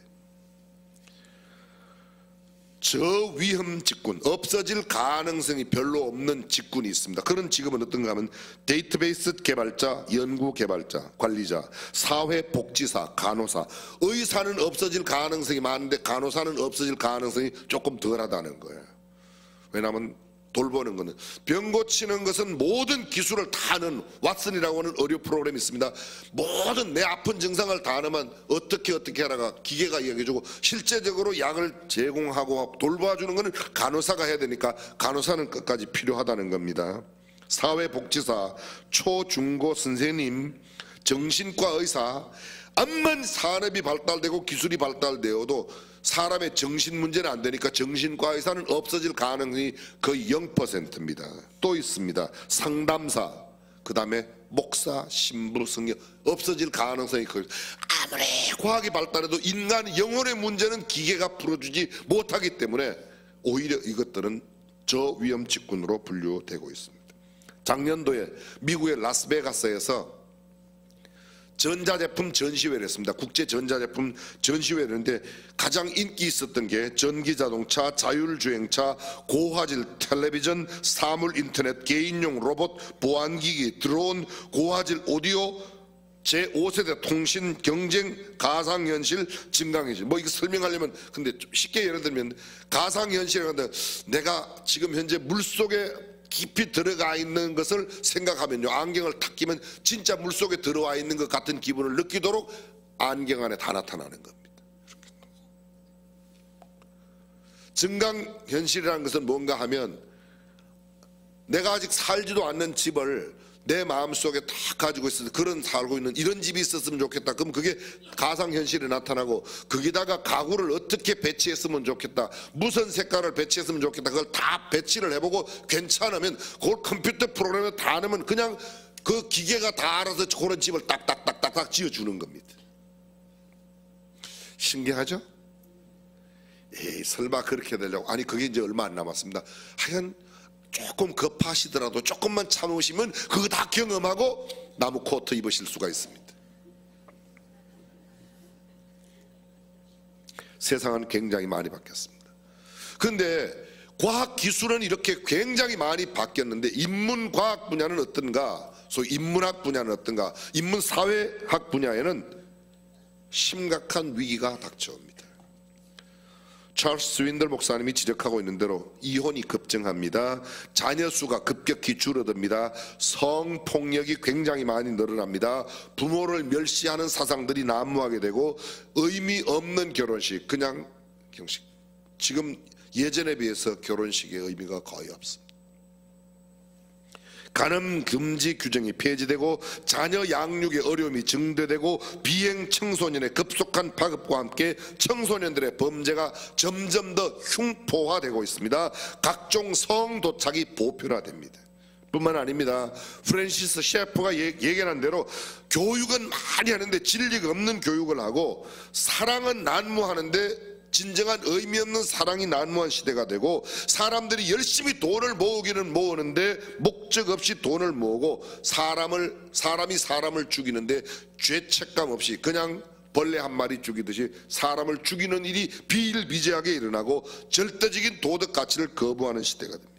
저위험 직군, 없어질 가능성이 별로 없는 직군이 있습니다. 그런 직업은 어떤가 하면 데이터베이스 개발자, 연구 개발자, 관리자, 사회복지사, 간호사. 의사는 없어질 가능성이 많은데 간호사는 없어질 가능성이 조금 덜하다는 거예요. 왜냐하면 돌보는 것은, 병 고치는 것은 모든 기술을 다 아는, 왓슨이라고 하는 의료 프로그램이 있습니다. 모든 내 아픈 증상을 다 아는, 어떻게 하라가 기계가 이야기해주고, 실제적으로 약을 제공하고 돌봐주는 것은 간호사가 해야 되니까 간호사는 끝까지 필요하다는 겁니다. 사회복지사, 초, 중고 선생님, 정신과 의사, 암만 산업이 발달되고 기술이 발달되어도 사람의 정신 문제는 안 되니까 정신과 의사는 없어질 가능성이 거의 0%입니다. 또 있습니다. 상담사, 그 다음에 목사, 신부, 성령, 없어질 가능성이 거의. 아무리 과학이 발달해도 인간 영혼의 문제는 기계가 풀어주지 못하기 때문에 오히려 이것들은 저위험 직군으로 분류되고 있습니다. 작년도에 미국의 라스베가스에서 전자제품 전시회를 했습니다. 국제 전자제품 전시회를 했는데 가장 인기 있었던 게 전기자동차, 자율주행차, 고화질 텔레비전, 사물 인터넷, 개인용 로봇, 보안기기, 드론, 고화질 오디오, 제5세대 통신, 경쟁, 가상현실, 증강현실. 뭐 이거 설명하려면, 근데 좀 쉽게 예를 들면 가상현실에 간다, 내가 지금 현재 물속에 깊이 들어가 있는 것을 생각하면요, 안경을 탁 끼면 진짜 물속에 들어와 있는 것 같은 기분을 느끼도록 안경 안에 다 나타나는 겁니다. 증강현실이라는 것은 뭔가 하면, 내가 아직 살지도 않는 집을 내 마음속에 다 가지고 있어서 그런 살고 있는 이런 집이 있었으면 좋겠다. 그럼 그게 가상현실에 나타나고, 거기다가 가구를 어떻게 배치했으면 좋겠다, 무슨 색깔을 배치했으면 좋겠다, 그걸 다 배치를 해보고 괜찮으면 그걸 컴퓨터 프로그램에 다 넣으면 그냥 그 기계가 다 알아서 그런 집을 딱딱딱딱딱 지어주는 겁니다. 신기하죠? 에이, 설마 그렇게 되려고. 아니, 그게 이제 얼마 안 남았습니다. 하여간 조금 급하시더라도 조금만 참으시면 그거 다 경험하고 나무 코트 입으실 수가 있습니다. 세상은 굉장히 많이 바뀌었습니다. 그런데 과학기술은 이렇게 굉장히 많이 바뀌었는데 인문과학 분야는 어떤가, 소위 인문학 분야는 어떤가, 인문사회학 분야에는 심각한 위기가 닥쳐옵니다. 찰스 스윈들 목사님이 지적하고 있는 대로 이혼이 급증합니다. 자녀 수가 급격히 줄어듭니다. 성폭력이 굉장히 많이 늘어납니다. 부모를 멸시하는 사상들이 난무하게 되고, 의미 없는 결혼식, 그냥 형식, 지금 예전에 비해서 결혼식의 의미가 거의 없습니다. 간음 금지 규정이 폐지되고 자녀 양육의 어려움이 증대되고 비행 청소년의 급속한 파급과 함께 청소년들의 범죄가 점점 더 흉포화되고 있습니다. 각종 성도착이 보편화됩니다. 뿐만 아닙니다. 프랜시스 셰퍼가 얘기한 대로 교육은 많이 하는데 진리가 없는 교육을 하고, 사랑은 난무하는데 진정한 의미 없는 사랑이 난무한 시대가 되고, 사람들이 열심히 돈을 모으기는 모으는데 목적 없이 돈을 모으고, 사람이 사람을 죽이는데 죄책감 없이 그냥 벌레 한 마리 죽이듯이 사람을 죽이는 일이 비일비재하게 일어나고 절대적인 도덕 가치를 거부하는 시대가 됩니다.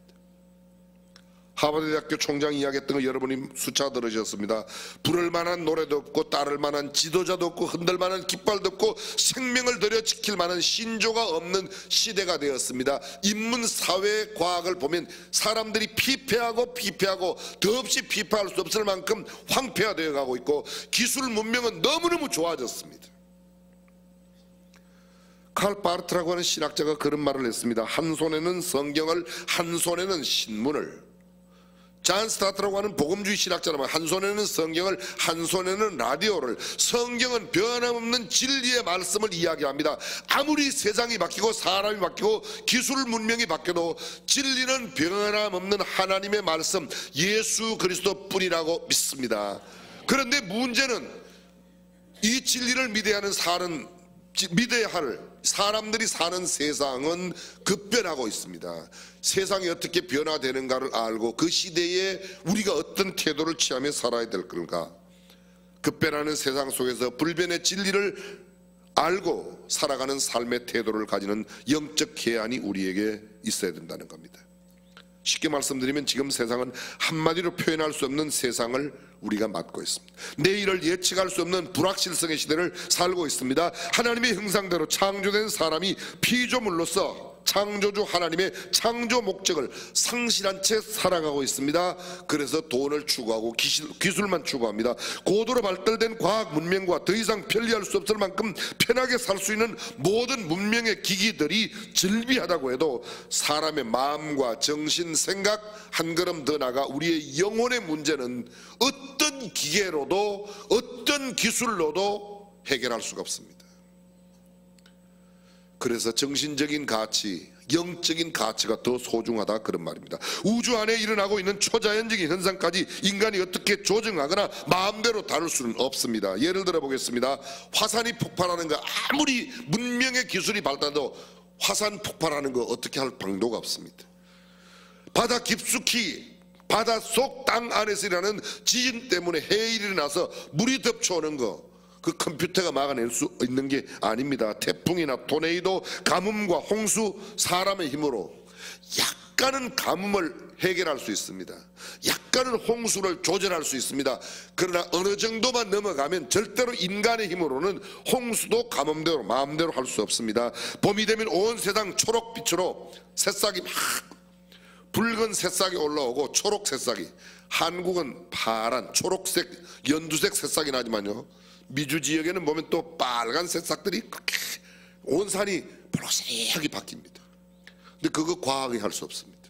하버드대학교 총장이 이야기했던 거 여러분이 수차 들으셨습니다. 부를 만한 노래도 없고 따를 만한 지도자도 없고 흔들 만한 깃발도 없고 생명을 들여 지킬 만한 신조가 없는 시대가 되었습니다. 인문사회 과학을 보면 사람들이 피폐하고 더없이 피폐할 수 없을 만큼 황폐화되어 가고 있고, 기술 문명은 너무너무 좋아졌습니다. 칼 바르트라고 하는 신학자가 그런 말을 했습니다. 한 손에는 성경을, 한 손에는 신문을. 잔 스타트라고 하는 복음주의 신학자라면 한 손에는 성경을, 한 손에는 라디오를. 성경은 변함없는 진리의 말씀을 이야기합니다. 아무리 세상이 바뀌고 사람이 바뀌고 기술 문명이 바뀌어도 진리는 변함없는 하나님의 말씀 예수 그리스도 뿐이라고 믿습니다. 그런데 문제는 이 진리를 믿어야 할 사람들이 사는 세상은 급변하고 있습니다. 세상이 어떻게 변화되는가를 알고 그 시대에 우리가 어떤 태도를 취하며 살아야 될 건가. 급변하는 세상 속에서 불변의 진리를 알고 살아가는 삶의 태도를 가지는 영적 계안이 우리에게 있어야 된다는 겁니다. 쉽게 말씀드리면 지금 세상은 한마디로 표현할 수 없는 세상을 우리가 맞고 있습니다. 내일을 예측할 수 없는 불확실성의 시대를 살고 있습니다. 하나님의 형상대로 창조된 사람이 피조물로서 창조주 하나님의 창조 목적을 상실한 채 살아가고 있습니다. 그래서 돈을 추구하고 기술만 추구합니다. 고도로 발달된 과학 문명과 더 이상 편리할 수 없을 만큼 편하게 살 수 있는 모든 문명의 기기들이 즐비하다고 해도 사람의 마음과 정신, 생각 한 걸음 더 나아가 우리의 영혼의 문제는 어떤 기계로도 어떤 기술로도 해결할 수가 없습니다. 그래서 정신적인 가치, 영적인 가치가 더 소중하다, 그런 말입니다. 우주 안에 일어나고 있는 초자연적인 현상까지 인간이 어떻게 조정하거나 마음대로 다룰 수는 없습니다. 예를 들어 보겠습니다. 화산이 폭발하는 거, 아무리 문명의 기술이 발달해도 화산 폭발하는 거 어떻게 할 방도가 없습니다. 바다 깊숙이 바닷속 땅 안에서 일어나는 지진 때문에 해일이 일어나서 물이 덮쳐오는 거, 그 컴퓨터가 막아낼 수 있는 게 아닙니다. 태풍이나 토네이도, 가뭄과 홍수, 사람의 힘으로 약간은 가뭄을 해결할 수 있습니다. 약간은 홍수를 조절할 수 있습니다. 그러나 어느 정도만 넘어가면 절대로 인간의 힘으로는 홍수도 가뭄대로 마음대로 할 수 없습니다. 봄이 되면 온 세상 초록빛으로 새싹이 막 붉은 새싹이 올라오고 초록 새싹이, 한국은 파란 초록색 연두색 새싹이 나지만요, 미주 지역에는 보면 또 빨간 새싹들이 그렇게 온 산이 보라색하게 바뀝니다. 근데 그거 과학이 할 수 없습니다.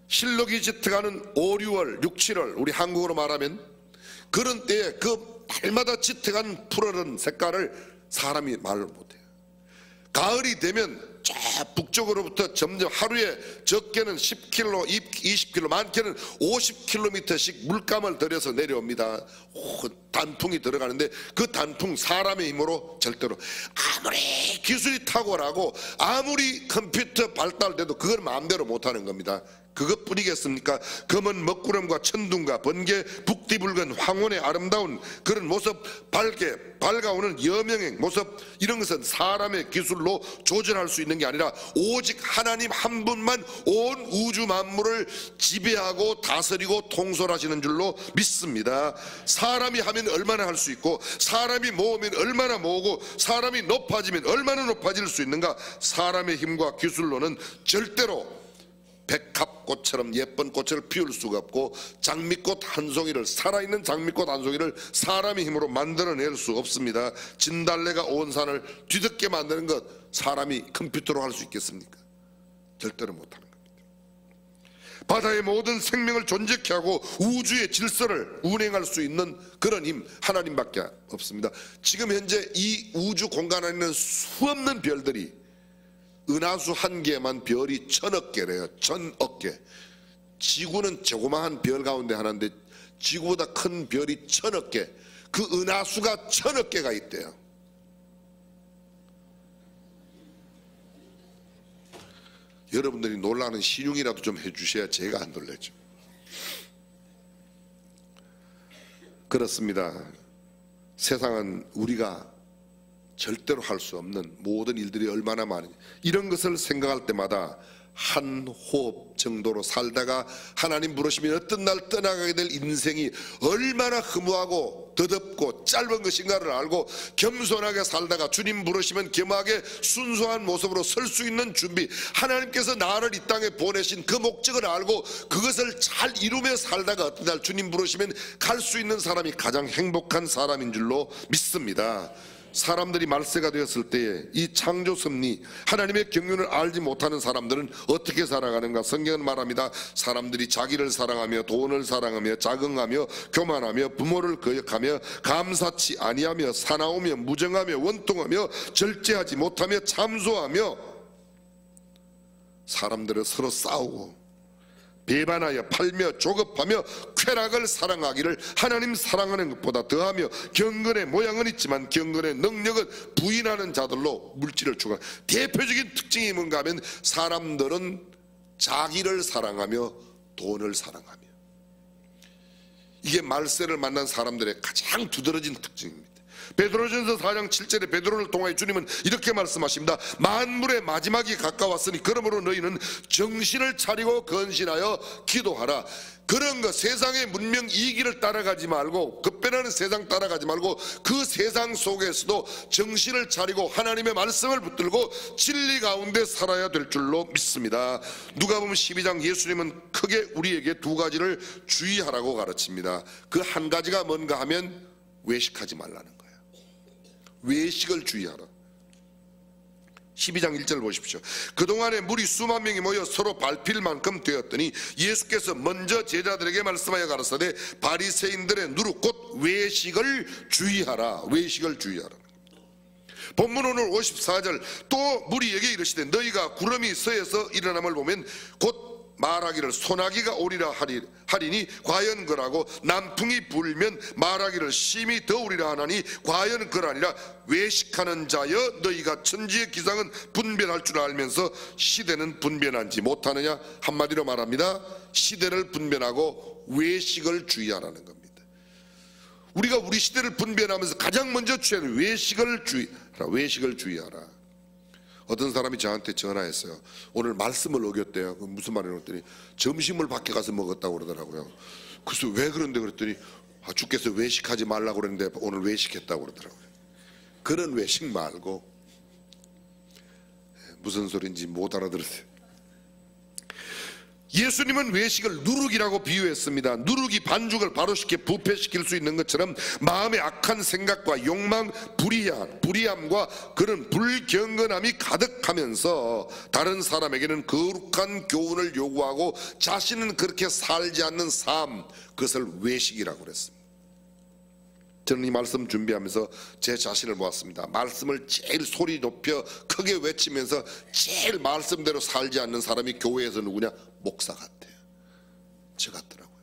실록이 짙어가는 5, 6월, 6, 7월, 우리 한국어로 말하면 그런 때에 그 날마다 짙어가는 푸르른 색깔을 사람이 말을 못해요. 가을이 되면 저 북쪽으로부터 점점 하루에 적게는 10km, 20km, 많게는 50km씩 물감을 들여서 내려옵니다. 단풍이 들어가는데 그 단풍 사람의 힘으로 절대로, 아무리 기술이 탁월하고 아무리 컴퓨터 발달돼도 그걸 마음대로 못하는 겁니다. 그것뿐이겠습니까? 검은 먹구름과 천둥과 번개, 북디붉은 황혼의 아름다운 그런 모습, 밝아오는 여명의 모습, 이런 것은 사람의 기술로 조절할 수 있는 게 아니라 오직 하나님 한 분만 온 우주 만물을 지배하고 다스리고 통솔하시는 줄로 믿습니다. 사람이 하면 얼마나 할 수 있고, 사람이 모으면 얼마나 모으고, 사람이 높아지면 얼마나 높아질 수 있는가. 사람의 힘과 기술로는 절대로 백합꽃처럼 예쁜 꽃을 피울 수가 없고, 장미꽃 한 송이를, 살아있는 장미꽃 한 송이를 사람의 힘으로 만들어낼 수 없습니다. 진달래가 온 산을 뒤덮게 만드는 것 사람이 컴퓨터로 할 수 있겠습니까? 절대로 못하는 겁니다. 바다의 모든 생명을 존재케 하고 우주의 질서를 운행할 수 있는 그런 힘 하나님밖에 없습니다. 지금 현재 이 우주 공간 안에 있는 수없는 별들이 은하수 한 개만 별이 1000억 개래요. 1000억 개. 지구는 조그마한 별 가운데 하나인데 지구보다 큰 별이 1000억 개. 그 은하수가 1000억 개가 있대요. 여러분들이 놀라는 신용이라도 좀 해주셔야 제가 안 놀라죠. 그렇습니다. 세상은 우리가 절대로 할 수 없는 모든 일들이 얼마나 많은지, 이런 것을 생각할 때마다 한 호흡 정도로 살다가 하나님 부르시면 어떤 날 떠나가게 될 인생이 얼마나 허무하고 더덥고 짧은 것인가를 알고 겸손하게 살다가 주님 부르시면 겸하게 순수한 모습으로 설 수 있는 준비, 하나님께서 나를 이 땅에 보내신 그 목적을 알고 그것을 잘 이루며 살다가 어떤 날 주님 부르시면 갈 수 있는 사람이 가장 행복한 사람인 줄로 믿습니다. 사람들이 말세가 되었을 때에 이 창조 섭리 하나님의 경륜을 알지 못하는 사람들은 어떻게 살아가는가? 성경은 말합니다. 사람들이 자기를 사랑하며 돈을 사랑하며 자긍하며 교만하며 부모를 거역하며 감사치 아니하며 사나우며 무정하며 원통하며 절제하지 못하며 참소하며, 사람들은 서로 싸우고 배반하여 팔며 조급하며 쾌락을 사랑하기를 하나님 사랑하는 것보다 더하며 경건의 모양은 있지만 경건의 능력은 부인하는 자들로 물질을 추구하는, 대표적인 특징이 뭔가 하면 사람들은 자기를 사랑하며 돈을 사랑하며, 이게 말세를 만난 사람들의 가장 두드러진 특징입니다. 베드로전서 4장 7절에 베드로를 통하여 주님은 이렇게 말씀하십니다. 만물의 마지막이 가까웠으니 그러므로 너희는 정신을 차리고 건신하여 기도하라. 그런 거, 세상의 문명 이기를 따라가지 말고, 급변하는 세상 따라가지 말고 그 세상 속에서도 정신을 차리고 하나님의 말씀을 붙들고 진리 가운데 살아야 될 줄로 믿습니다. 누가복음 12장 예수님은 크게 우리에게 두 가지를 주의하라고 가르칩니다. 그 한 가지가 뭔가 하면 외식하지 말라는 거예요. 외식을 주의하라. 12장 1절 보십시오. 그동안에 무리 수만 명이 모여 서로 밟힐 만큼 되었더니 예수께서 먼저 제자들에게 말씀하여 가라사대 바리새인들의 누룩 곧 외식을 주의하라. 외식을 주의하라. 본문 오늘 54절 또 무리에게 이르시되 너희가 구름이 서에서 일어남을 보면 곧 말하기를 소나기가 오리라 하리니 과연 그라고 남풍이 불면 말하기를 심히 더우리라 하나니 과연 그라니라. 외식하는 자여 너희가 천지의 기상은 분별할 줄 알면서 시대는 분별하지 못하느냐. 한마디로 말합니다. 시대를 분별하고 외식을 주의하라는 겁니다. 우리가 우리 시대를 분별하면서 가장 먼저 취하는 외식을 주의하라. 외식을 주의하라. 어떤 사람이 저한테 전화했어요. 오늘 말씀을 어겼대요. 무슨 말이라고 했더니 점심을 밖에 가서 먹었다고 그러더라고요. 그래서 왜 그런데 그랬더니 주께서 외식하지 말라고 그랬는데 오늘 외식했다고 그러더라고요. 그런 외식 말고, 무슨 소리인지 못 알아들었어요. 예수님은 외식을 누룩이라고 비유했습니다. 누룩이 반죽을 바로 쉽게 부패시킬 수 있는 것처럼 마음의 악한 생각과 욕망, 불의함과 그런 불경건함이 가득하면서 다른 사람에게는 거룩한 교훈을 요구하고 자신은 그렇게 살지 않는 삶, 그것을 외식이라고 그랬습니다. 저는 이 말씀 준비하면서 제 자신을 보았습니다. 말씀을 제일 소리 높여 크게 외치면서 제일 말씀대로 살지 않는 사람이 교회에서 누구냐? 목사 같아요. 저 같더라고요.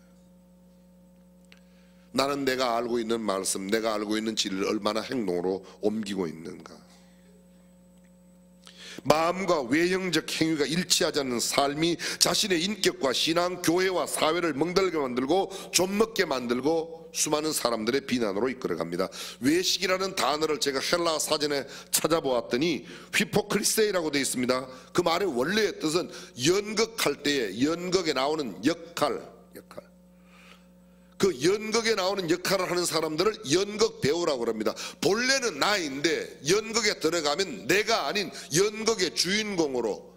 나는 내가 알고 있는 말씀, 내가 알고 있는 진리를 얼마나 행동으로 옮기고 있는가. 마음과 외형적 행위가 일치하지 않는 삶이 자신의 인격과 신앙, 교회와 사회를 멍들게 만들고 좀먹게 만들고 수많은 사람들의 비난으로 이끌어갑니다. 외식이라는 단어를 제가 헬라 사전에 찾아보았더니 휘포크리세이라고 되어 있습니다. 그 말의 원래의 뜻은 연극할 때에 연극에 나오는 역할, 그 연극에 나오는 역할을 하는 사람들을 연극 배우라고 합니다. 본래는 나인데 연극에 들어가면 내가 아닌 연극의 주인공으로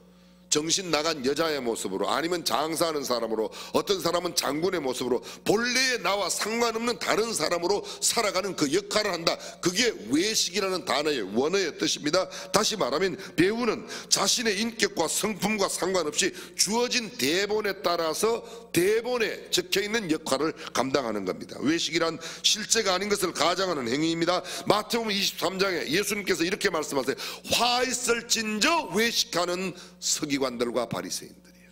정신 나간 여자의 모습으로, 아니면 장사하는 사람으로, 어떤 사람은 장군의 모습으로, 본래의 나와 상관없는 다른 사람으로 살아가는 그 역할을 한다. 그게 외식이라는 단어의 원어의 뜻입니다. 다시 말하면 배우는 자신의 인격과 성품과 상관없이 주어진 대본에 따라서 대본에 적혀있는 역할을 감당하는 겁니다. 외식이란 실제가 아닌 것을 가장하는 행위입니다. 마태복음 23장에 예수님께서 이렇게 말씀하세요. 화 있을진저 외식하는 서기관들과 바리새인들이에요.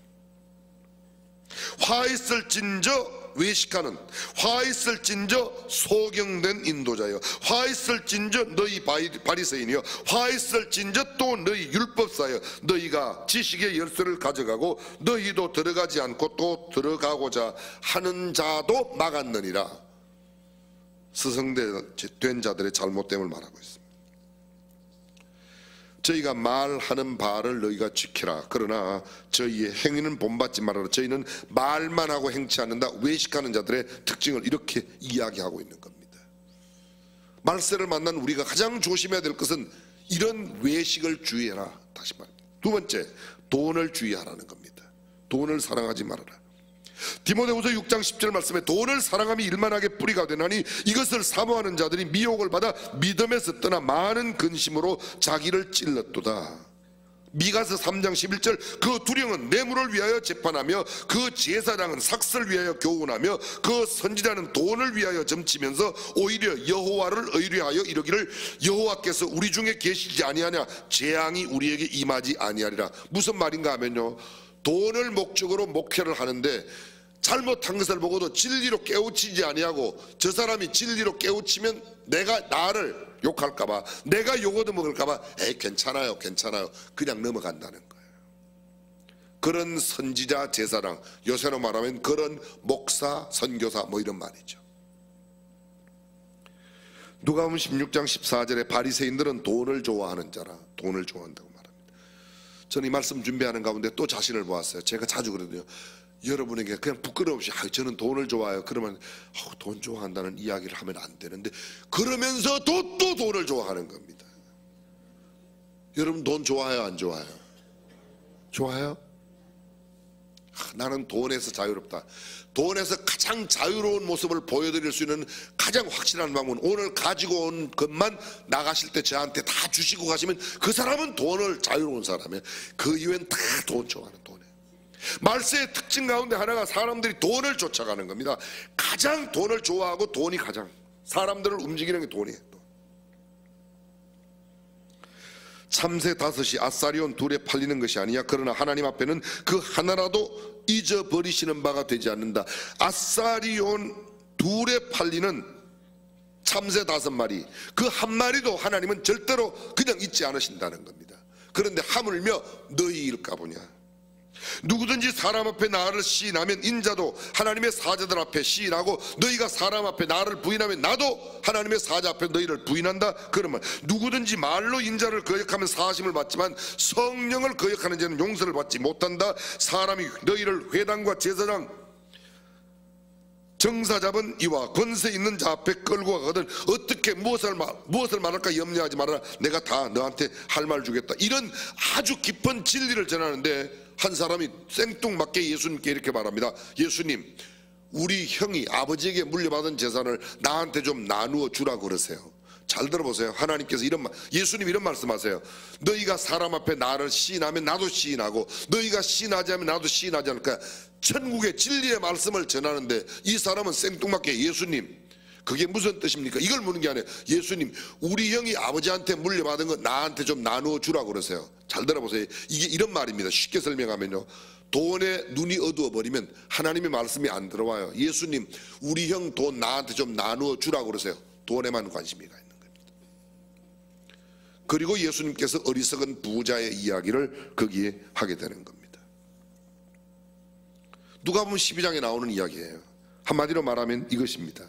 화 있을진저 외식하는, 화 있을진저 소경된 인도자여, 화 있을진저 너희 바리새인이여, 화 있을진저 또 너희 율법사여, 너희가 지식의 열쇠를 가져가고 너희도 들어가지 않고 또 들어가고자 하는 자도 막았느니라. 스승된 자들의 잘못됨을 말하고 있습니다. 저희가 말하는 바를 너희가 지키라. 그러나 저희의 행위는 본받지 말아라. 저희는 말만 하고 행치 않는다. 외식하는 자들의 특징을 이렇게 이야기하고 있는 겁니다. 말세를 만난 우리가 가장 조심해야 될 것은 이런 외식을 주의해라. 다시 말합니다. 두 번째, 돈을 주의하라는 겁니다. 돈을 사랑하지 말아라. 디모데후서 6장 10절 말씀에 돈을 사랑함이 일만하게 뿌리가 되나니 이것을 사모하는 자들이 미혹을 받아 믿음에서 떠나 많은 근심으로 자기를 찔렀도다. 미가서 3장 11절 그 두령은 뇌물을 위하여 재판하며 그 제사장은 삭슬을 위하여 교훈하며 그 선지자는 돈을 위하여 점치면서 오히려 여호와를 의뢰하여 이르기를 여호와께서 우리 중에 계시지 아니하냐 재앙이 우리에게 임하지 아니하리라. 무슨 말인가 하면요, 돈을 목적으로 목회를 하는데 잘못한 것을 보고도 진리로 깨우치지 아니하고 저 사람이 진리로 깨우치면 내가 나를 욕할까봐, 내가 욕 얻어먹을까봐 에이 괜찮아요 괜찮아요 그냥 넘어간다는 거예요. 그런 선지자 제사장, 요새로 말하면 그런 목사 선교사 뭐 이런 말이죠. 누가복음 16장 14절에 바리새인들은 돈을 좋아하는 자라, 돈을 좋아한다고 말합니다. 저는 이 말씀 준비하는 가운데 또 자신을 보았어요. 제가 자주 그러거든요. 여러분에게 그냥 부끄러움 없이 저는 돈을 좋아해요. 그러면 돈 좋아한다는 이야기를 하면 안 되는데 그러면서도 또 돈을 좋아하는 겁니다. 여러분 돈 좋아해요 안 좋아해요? 좋아해요? 나는 돈에서 자유롭다. 돈에서 가장 자유로운 모습을 보여드릴 수 있는 가장 확실한 방법은 오늘 가지고 온 것만 나가실 때 저한테 다 주시고 가시면 그 사람은 돈을 자유로운 사람이에요. 그 이후엔 다 돈 좋아하는 돈이에요. 말세의 특징 가운데 하나가 사람들이 돈을 쫓아가는 겁니다. 가장 돈을 좋아하고 돈이 가장 사람들을 움직이는 게 돈이에요. 참새 5이 아사리온 2에 팔리는 것이 아니냐. 그러나 하나님 앞에는 그 하나라도 잊어버리시는 바가 되지 않는다. 아사리온 2에 팔리는 참새 5마리, 그 한 마리도 하나님은 절대로 그냥 잊지 않으신다는 겁니다. 그런데 하물며 너희일까 보냐. 누구든지 사람 앞에 나를 시인하면 인자도 하나님의 사자들 앞에 시인하고 너희가 사람 앞에 나를 부인하면 나도 하나님의 사자 앞에 너희를 부인한다. 그러면 누구든지 말로 인자를 거역하면 사심을 받지만 성령을 거역하는 자는 용서를 받지 못한다. 사람이 너희를 회당과 제사장 정사 잡은 이와 권세 있는 자 앞에 끌고 가거든 어떻게 무엇을 말할까 염려하지 말아라. 내가 다 너한테 할 말 주겠다. 이런 아주 깊은 진리를 전하는데 한 사람이 생뚱맞게 예수님께 이렇게 말합니다. 예수님, 우리 형이 아버지에게 물려받은 재산을 나한테 좀 나누어 주라고 그러세요. 잘 들어보세요. 하나님께서 예수님 이런 말씀하세요. 너희가 사람 앞에 나를 시인하면 나도 시인하고 너희가 시인하지 않으면 나도 시인하지 않을까. 천국의 진리의 말씀을 전하는데 이 사람은 생뚱맞게 예수님 그게 무슨 뜻입니까? 이걸 묻는 게 아니에요. 예수님, 우리 형이 아버지한테 물려받은 거 나한테 좀 나누어 주라고 그러세요. 잘 들어보세요. 이게 이런 말입니다. 쉽게 설명하면요, 돈에 눈이 어두워 버리면 하나님의 말씀이 안 들어와요. 예수님, 우리 형 돈 나한테 좀 나누어 주라고 그러세요. 돈에만 관심이 가 있는 겁니다. 그리고 예수님께서 어리석은 부자의 이야기를 거기에 하게 되는 겁니다. 누가복음 12장에 나오는 이야기예요. 한마디로 말하면 이것입니다.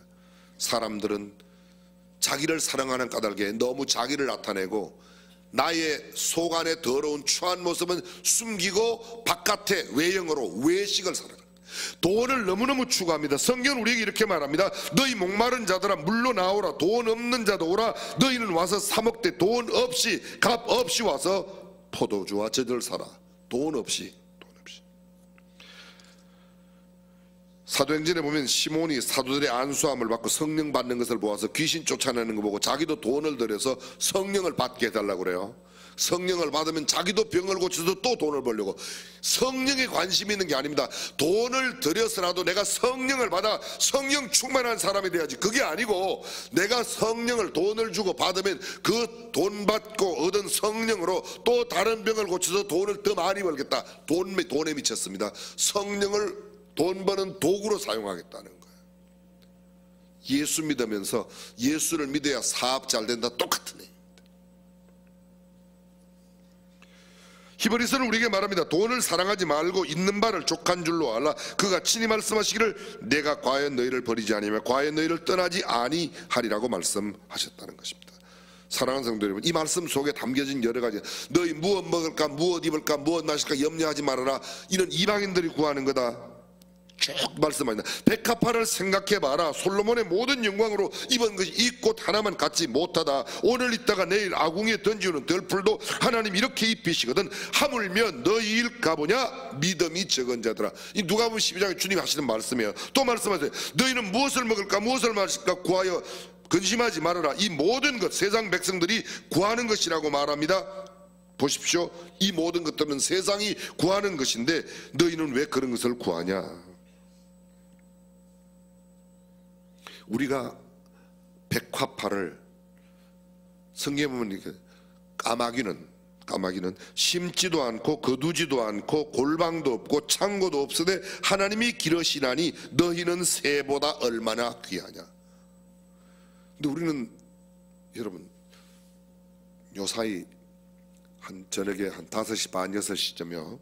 사람들은 자기를 사랑하는 까닭에 너무 자기를 나타내고 나의 속 안에 더러운 추한 모습은 숨기고 바깥에 외형으로 외식을 살아가. 돈을 너무너무 추구합니다. 성경은 우리에게 이렇게 말합니다. 너희 목마른 자들아 물로 나오라. 돈 없는 자도 오라. 너희는 와서 사 먹되 돈 없이 값 없이 와서 포도주와 젖을 사라. 돈 없이. 사도행전에 보면 시몬이 사도들의 안수함을 받고 성령 받는 것을 보아서 귀신 쫓아내는 거 보고 자기도 돈을 들여서 성령을 받게 해달라고 그래요. 성령을 받으면 자기도 병을 고쳐서 또 돈을 벌려고. 성령에 관심이 있는 게 아닙니다. 돈을 들여서라도 내가 성령을 받아 성령 충만한 사람이 돼야지. 그게 아니고 내가 성령을 돈을 주고 받으면 그 돈 받고 얻은 성령으로 또 다른 병을 고쳐서 돈을 더 많이 벌겠다. 돈에 미쳤습니다. 성령을 돈 버는 도구로 사용하겠다는 거예요. 예수 믿으면서 예수를 믿어야 사업 잘 된다. 똑같은 얘기입니다. 히브리서는 우리에게 말합니다. 돈을 사랑하지 말고 있는 바를 족한 줄로 알라. 그가 친히 말씀하시기를 내가 과연 너희를 버리지 아니하며 과연 너희를 떠나지 아니하리라고 말씀하셨다는 것입니다. 사랑하는 성도 여러분, 이 말씀 속에 담겨진 여러 가지, 너희 무엇 먹을까 무엇 입을까 무엇 마실까 염려하지 말아라. 이는 이방인들이 구하는 거다 쭉 말씀합니다. 백합화를 생각해봐라. 솔로몬의 모든 영광으로 입은 것이 이 꽃 하나만 갖지 못하다. 오늘 있다가 내일 아궁이에 던지우는 들풀도 하나님 이렇게 입히시거든 하물며 너희 일 가보냐 믿음이 적은 자들아. 이 누가복음 12장에 주님이 하시는 말씀이에요. 또 말씀하세요. 너희는 무엇을 먹을까 무엇을 마실까 구하여 근심하지 말아라. 이 모든 것 세상 백성들이 구하는 것이라고 말합니다. 보십시오. 이 모든 것들은 세상이 구하는 것인데 너희는 왜 그런 것을 구하냐. 우리가 백화파를 성경에 보면 까마귀는 심지도 않고 거두지도 않고 골방도 없고 창고도 없으되 하나님이 기르시나니 너희는 새보다 얼마나 귀하냐. 근데 우리는 여러분 요사이 한 저녁에 한 5시 반 6시쯤요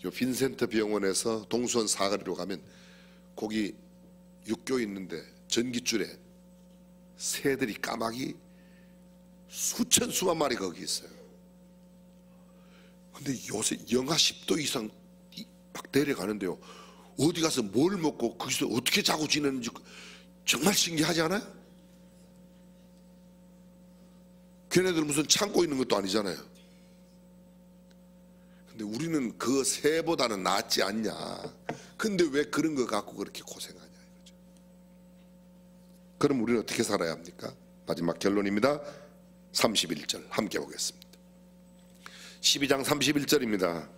요 빈센트 병원에서 동수원 사거리로 가면 거기 육교 있는데 전깃줄에 새들이 까마귀 수천 수만 마리 거기 있어요. 근데 요새 영하 10도 이상 막 내려가는데요 어디 가서 뭘 먹고 거기서 어떻게 자고 지내는지 정말 신기하지 않아요? 걔네들 무슨 참고 있는 것도 아니잖아요. 근데 우리는 그 새보다는 낫지 않냐. 근데 왜 그런 거 갖고 그렇게 고생하냐 이거죠. 그럼 우리는 어떻게 살아야 합니까? 마지막 결론입니다. 31절 함께 보겠습니다. 12장 31절입니다.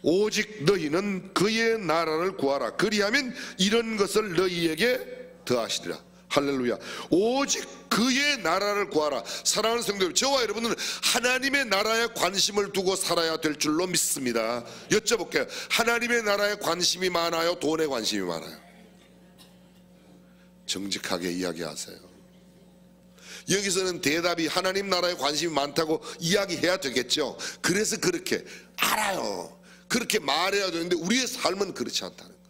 오직 너희는 그의 나라를 구하라. 그리하면 이런 것을 너희에게 더하시리라. 할렐루야. 오직 그의 나라를 구하라. 사랑하는 성도 여러분, 저와 여러분은 하나님의 나라에 관심을 두고 살아야 될 줄로 믿습니다. 여쭤볼게요. 하나님의 나라에 관심이 많아요? 돈에 관심이 많아요? 정직하게 이야기하세요. 여기서는 대답이 하나님 나라에 관심이 많다고 이야기해야 되겠죠. 그래서 그렇게 알아요. 그렇게 말해야 되는데 우리의 삶은 그렇지 않다는 거예요.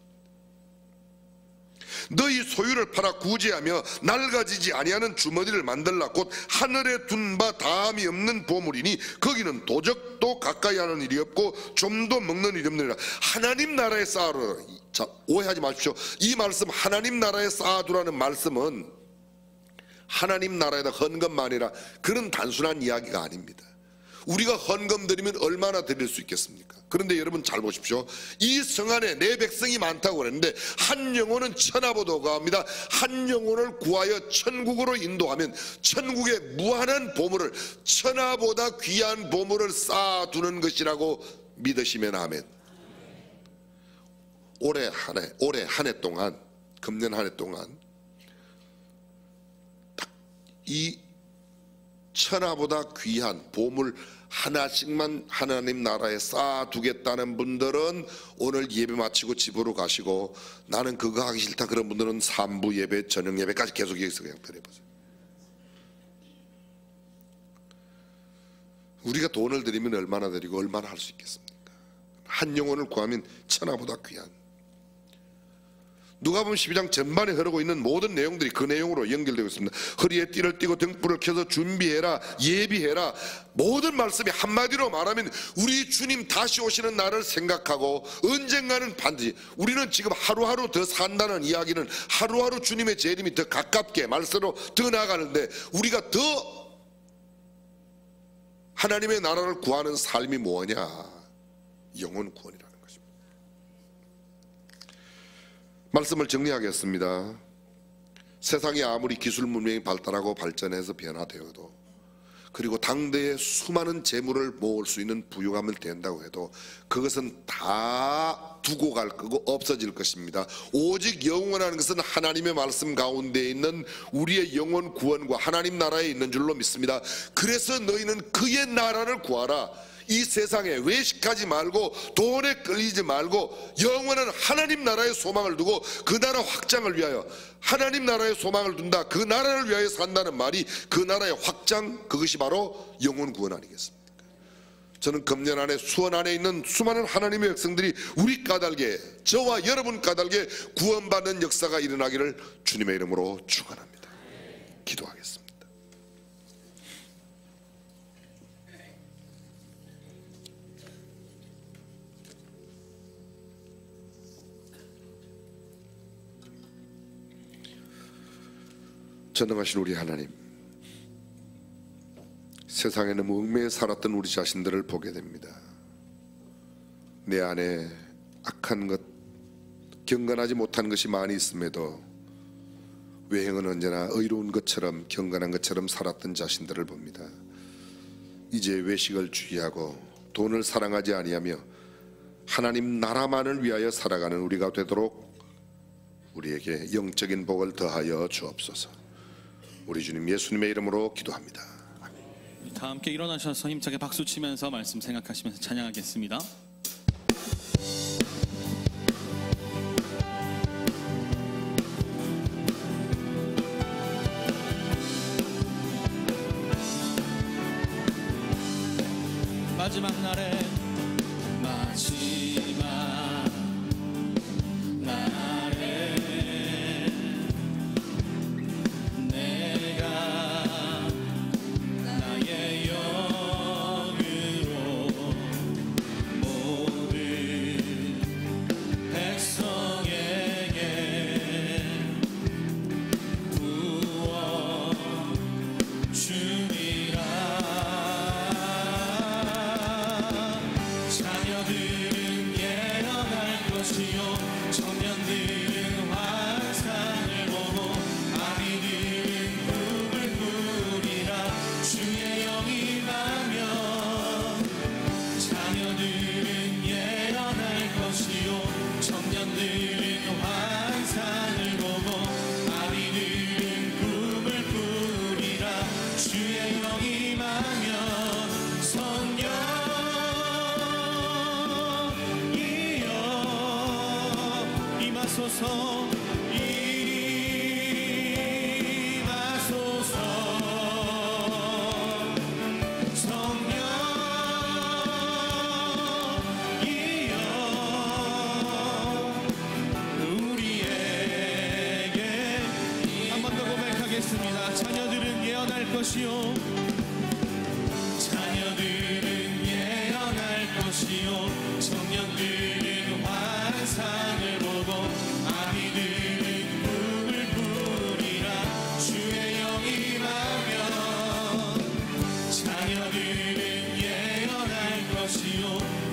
너희 소유를 팔아 구제하며 낡아지지 아니하는 주머니를 만들라. 곧 하늘에 둔 바 다함이 없는 보물이니 거기는 도적도 가까이 하는 일이 없고 좀도 먹는 일이 없느니라. 하나님 나라에 쌓아두라. 자, 오해하지 마십시오. 이 말씀 하나님 나라에 쌓아두라는 말씀은 하나님 나라에다 헌금만이라 그런 단순한 이야기가 아닙니다. 우리가 헌금 드리면 얼마나 드릴 수 있겠습니까? 그런데 여러분 잘 보십시오. 이 성 안에 내 백성이 많다고 그랬는데 한 영혼은 천하보다 구합니다. 한 영혼을 구하여 천국으로 인도하면 천국의 무한한 보물을 천하보다 귀한 보물을 쌓아두는 것이라고 믿으시면 아멘. 올해 한 해 동안 금년 한 해 동안 이 천하보다 귀한 보물 하나씩만 하나님 나라에 쌓아두겠다는 분들은 오늘 예배 마치고 집으로 가시고, 나는 그거 하기 싫다 그런 분들은 3부 예배 저녁 예배까지 계속 여기서 그냥 드려보세요. 우리가 돈을 드리면 얼마나 드리고 얼마나 할 수 있겠습니까? 한 영혼을 구하면 천하보다 귀한. 누가복음 12장 전반에 흐르고 있는 모든 내용들이 그 내용으로 연결되고 있습니다. 허리에 띠를 띠고 등불을 켜서 준비해라, 예비해라. 모든 말씀이 한마디로 말하면 우리 주님 다시 오시는 날을 생각하고 언젠가는 반드시, 우리는 지금 하루하루 더 산다는 이야기는 하루하루 주님의 재림이 더 가깝게 말씀으로 더 나아가는데, 우리가 더 하나님의 나라를 구하는 삶이 뭐냐? 영혼 구원이라는 것입니다. 말씀을 정리하겠습니다. 세상이 아무리 기술 문명이 발달하고 발전해서 변화되어도, 그리고 당대에 수많은 재물을 모을 수 있는 부유함을 된다고 해도 그것은 다 두고 갈 거고 없어질 것입니다. 오직 영원한 것은 하나님의 말씀 가운데 있는 우리의 영혼 구원과 하나님 나라에 있는 줄로 믿습니다. 그래서 너희는 그의 나라를 구하라. 이 세상에 외식하지 말고 돈에 끌리지 말고 영원한 하나님 나라의 소망을 두고 그 나라 확장을 위하여, 하나님 나라의 소망을 둔다, 그 나라를 위하여 산다는 말이 그 나라의 확장, 그것이 바로 영혼 구원 아니겠습니까? 저는 금년 안에 수원 안에 있는 수많은 하나님의 백성들이 우리 까닭에, 저와 여러분 까닭에 구원받는 역사가 일어나기를 주님의 이름으로 축원합니다. 기도하겠습니다. 전능하신 우리 하나님, 세상에 너무 얽매여 살았던 우리 자신들을 보게 됩니다. 내 안에 악한 것, 경건하지 못한 것이 많이 있음에도 외형은 언제나 의로운 것처럼, 경건한 것처럼 살았던 자신들을 봅니다. 이제 외식을 주의하고 돈을 사랑하지 아니하며 하나님 나라만을 위하여 살아가는 우리가 되도록 우리에게 영적인 복을 더하여 주옵소서. 우리 주님 예수님의 이름으로 기도합니다. 아멘. 다 함께 일어나셔서 힘차게 박수 치면서 말씀 생각하시면서 찬양하겠습니다. 마지막 날에, 마지막 날에 내가 나의 영으로 모든 백성에게 부어 주리라. 자녀들은 예언할 것이요 청년들은 환상을 보고 아이들은 꿈을 꾸리라. 주의 영이 임하면 자녀들은 예언할 것이요 청년들은 환상을 보고 아이들은 꿈을 꾸리라. 주의 영이 임하면 성령 임하소서, 임하소서. 성령 이여 우리에게. 한 번 더 고백하겠습니다. 자녀들은 예언할 것이요, 자녀들은 예언할 것이요 청년들은 환상을 보고 아이들은 꿈을 꾸리라. 주의 영이 임하면 자녀들은 예언할 것이요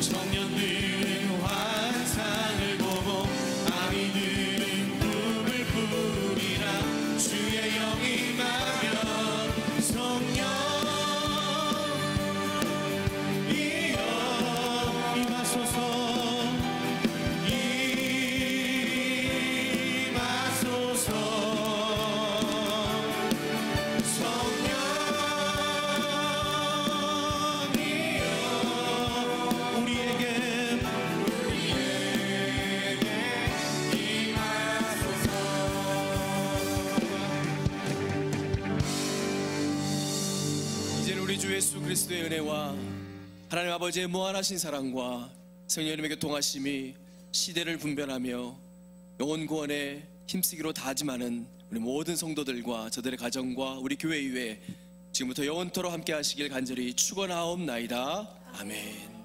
청년들은 환상을 보고 아이들은 꿈을 꾸리라. 주의 영이 임하면 성령 이여 임하소서, 주 예수 그리스도의 은혜와 하나님 아버지의 무한하신 사랑과 성령님의 교통하심이 시대를 분별하며 영혼 구원에 힘쓰기로 다짐하는 우리 모든 성도들과 저들의 가정과 우리 교회 이외에 지금부터 영원토록 함께 하시길 간절히 축원하옵나이다. 아멘.